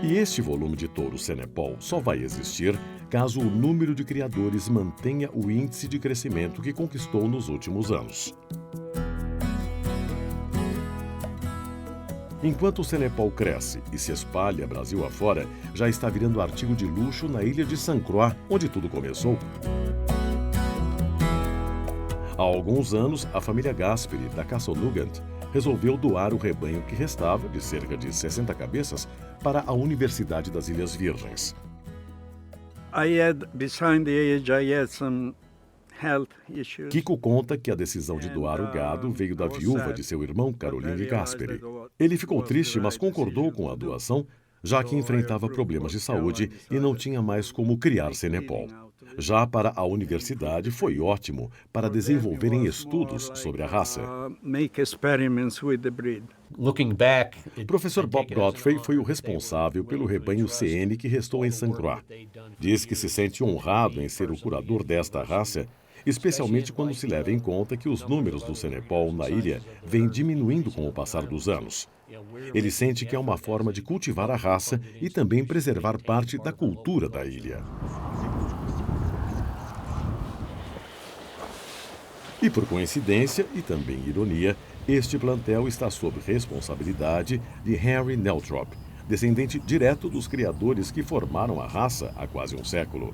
E este volume de touros Senepol só vai existir caso o número de criadores mantenha o índice de crescimento que conquistou nos últimos anos. Enquanto o Senepol cresce e se espalha Brasil afora, já está virando artigo de luxo na ilha de Saint Croix, onde tudo começou. Há alguns anos, a família Gasperi, da Castle Nugent, resolveu doar o rebanho que restava, de cerca de 60 cabeças, para a Universidade das Ilhas Virgens. Kiko conta que a decisão de doar o gado veio da viúva de seu irmão, Caroline Gasperi. Ele ficou triste, mas concordou com a doação, já que enfrentava problemas de saúde e não tinha mais como criar Senepol. Já para a universidade foi ótimo para desenvolverem estudos sobre a raça. O professor Bob Godfrey foi o responsável pelo rebanho CN que restou em Saint Croix. Diz que se sente honrado em ser o curador desta raça, especialmente quando se leva em conta que os números do Senepol na ilha vêm diminuindo com o passar dos anos. Ele sente que é uma forma de cultivar a raça e também preservar parte da cultura da ilha. E por coincidência, e também ironia, este plantel está sob responsabilidade de Henry Neltrop, descendente direto dos criadores que formaram a raça há quase um século.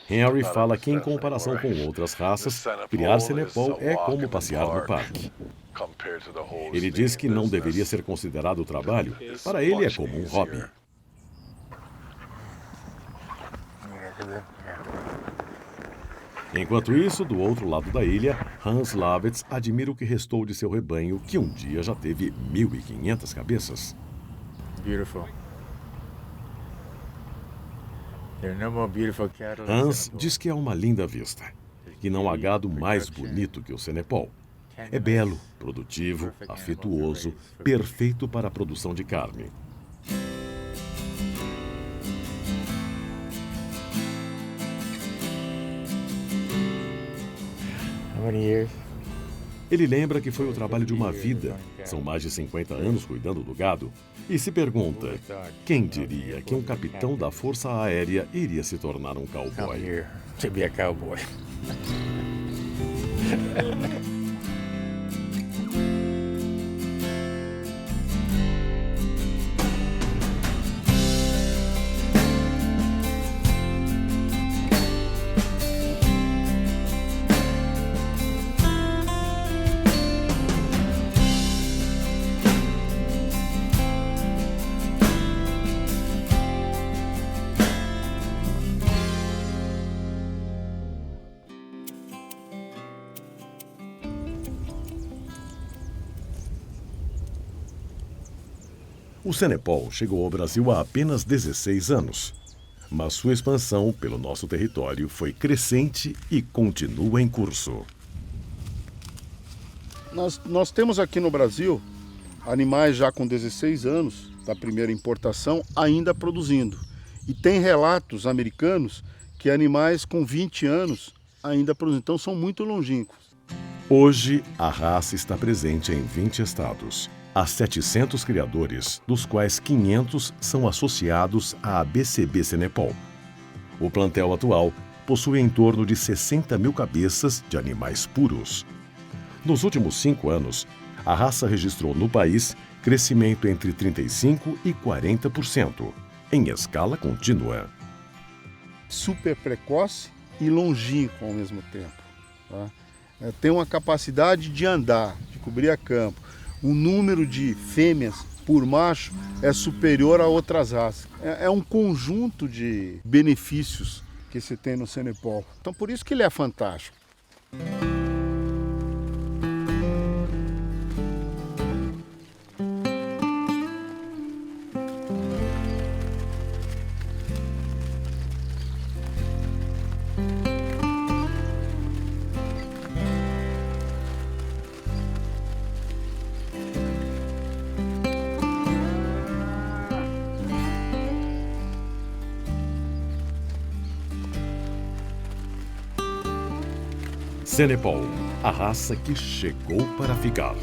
Henry fala que, em comparação com outras raças, criar Senepol é como passear no parque. Ele diz que não deveria ser considerado trabalho, para ele é como um hobby. Enquanto isso, do outro lado da ilha, Hans Lavitz admira o que restou de seu rebanho, que um dia já teve 1.500 cabeças. Hans diz que é uma linda vista, que não há gado mais bonito que o Senepol. É belo, produtivo, afetuoso, perfeito para a produção de carne. Ele lembra que foi o trabalho de uma vida. São mais de 50 anos cuidando do gado. E se pergunta, quem diria que um capitão da Força Aérea iria se tornar um cowboy? O Senepol chegou ao Brasil há apenas 16 anos, mas sua expansão pelo nosso território foi crescente e continua em curso. Nós temos aqui no Brasil animais já com 16 anos da primeira importação ainda produzindo. E tem relatos americanos que animais com 20 anos ainda produzindo. Então são muito longínquos. Hoje, a raça está presente em 20 estados. Há 700 criadores, dos quais 500 são associados à ABCB Senepol. O plantel atual possui em torno de 60 mil cabeças de animais puros. Nos últimos 5 anos, a raça registrou no país crescimento entre 35% e 40%, em escala contínua. Super precoce e longínquo ao mesmo tempo. Tá? Tem uma capacidade de andar, de cobrir a campo. O número de fêmeas por macho é superior a outras raças. É um conjunto de benefícios que se tem no Senepol. Então por isso que ele é fantástico. Senepol, a raça que chegou para ficar.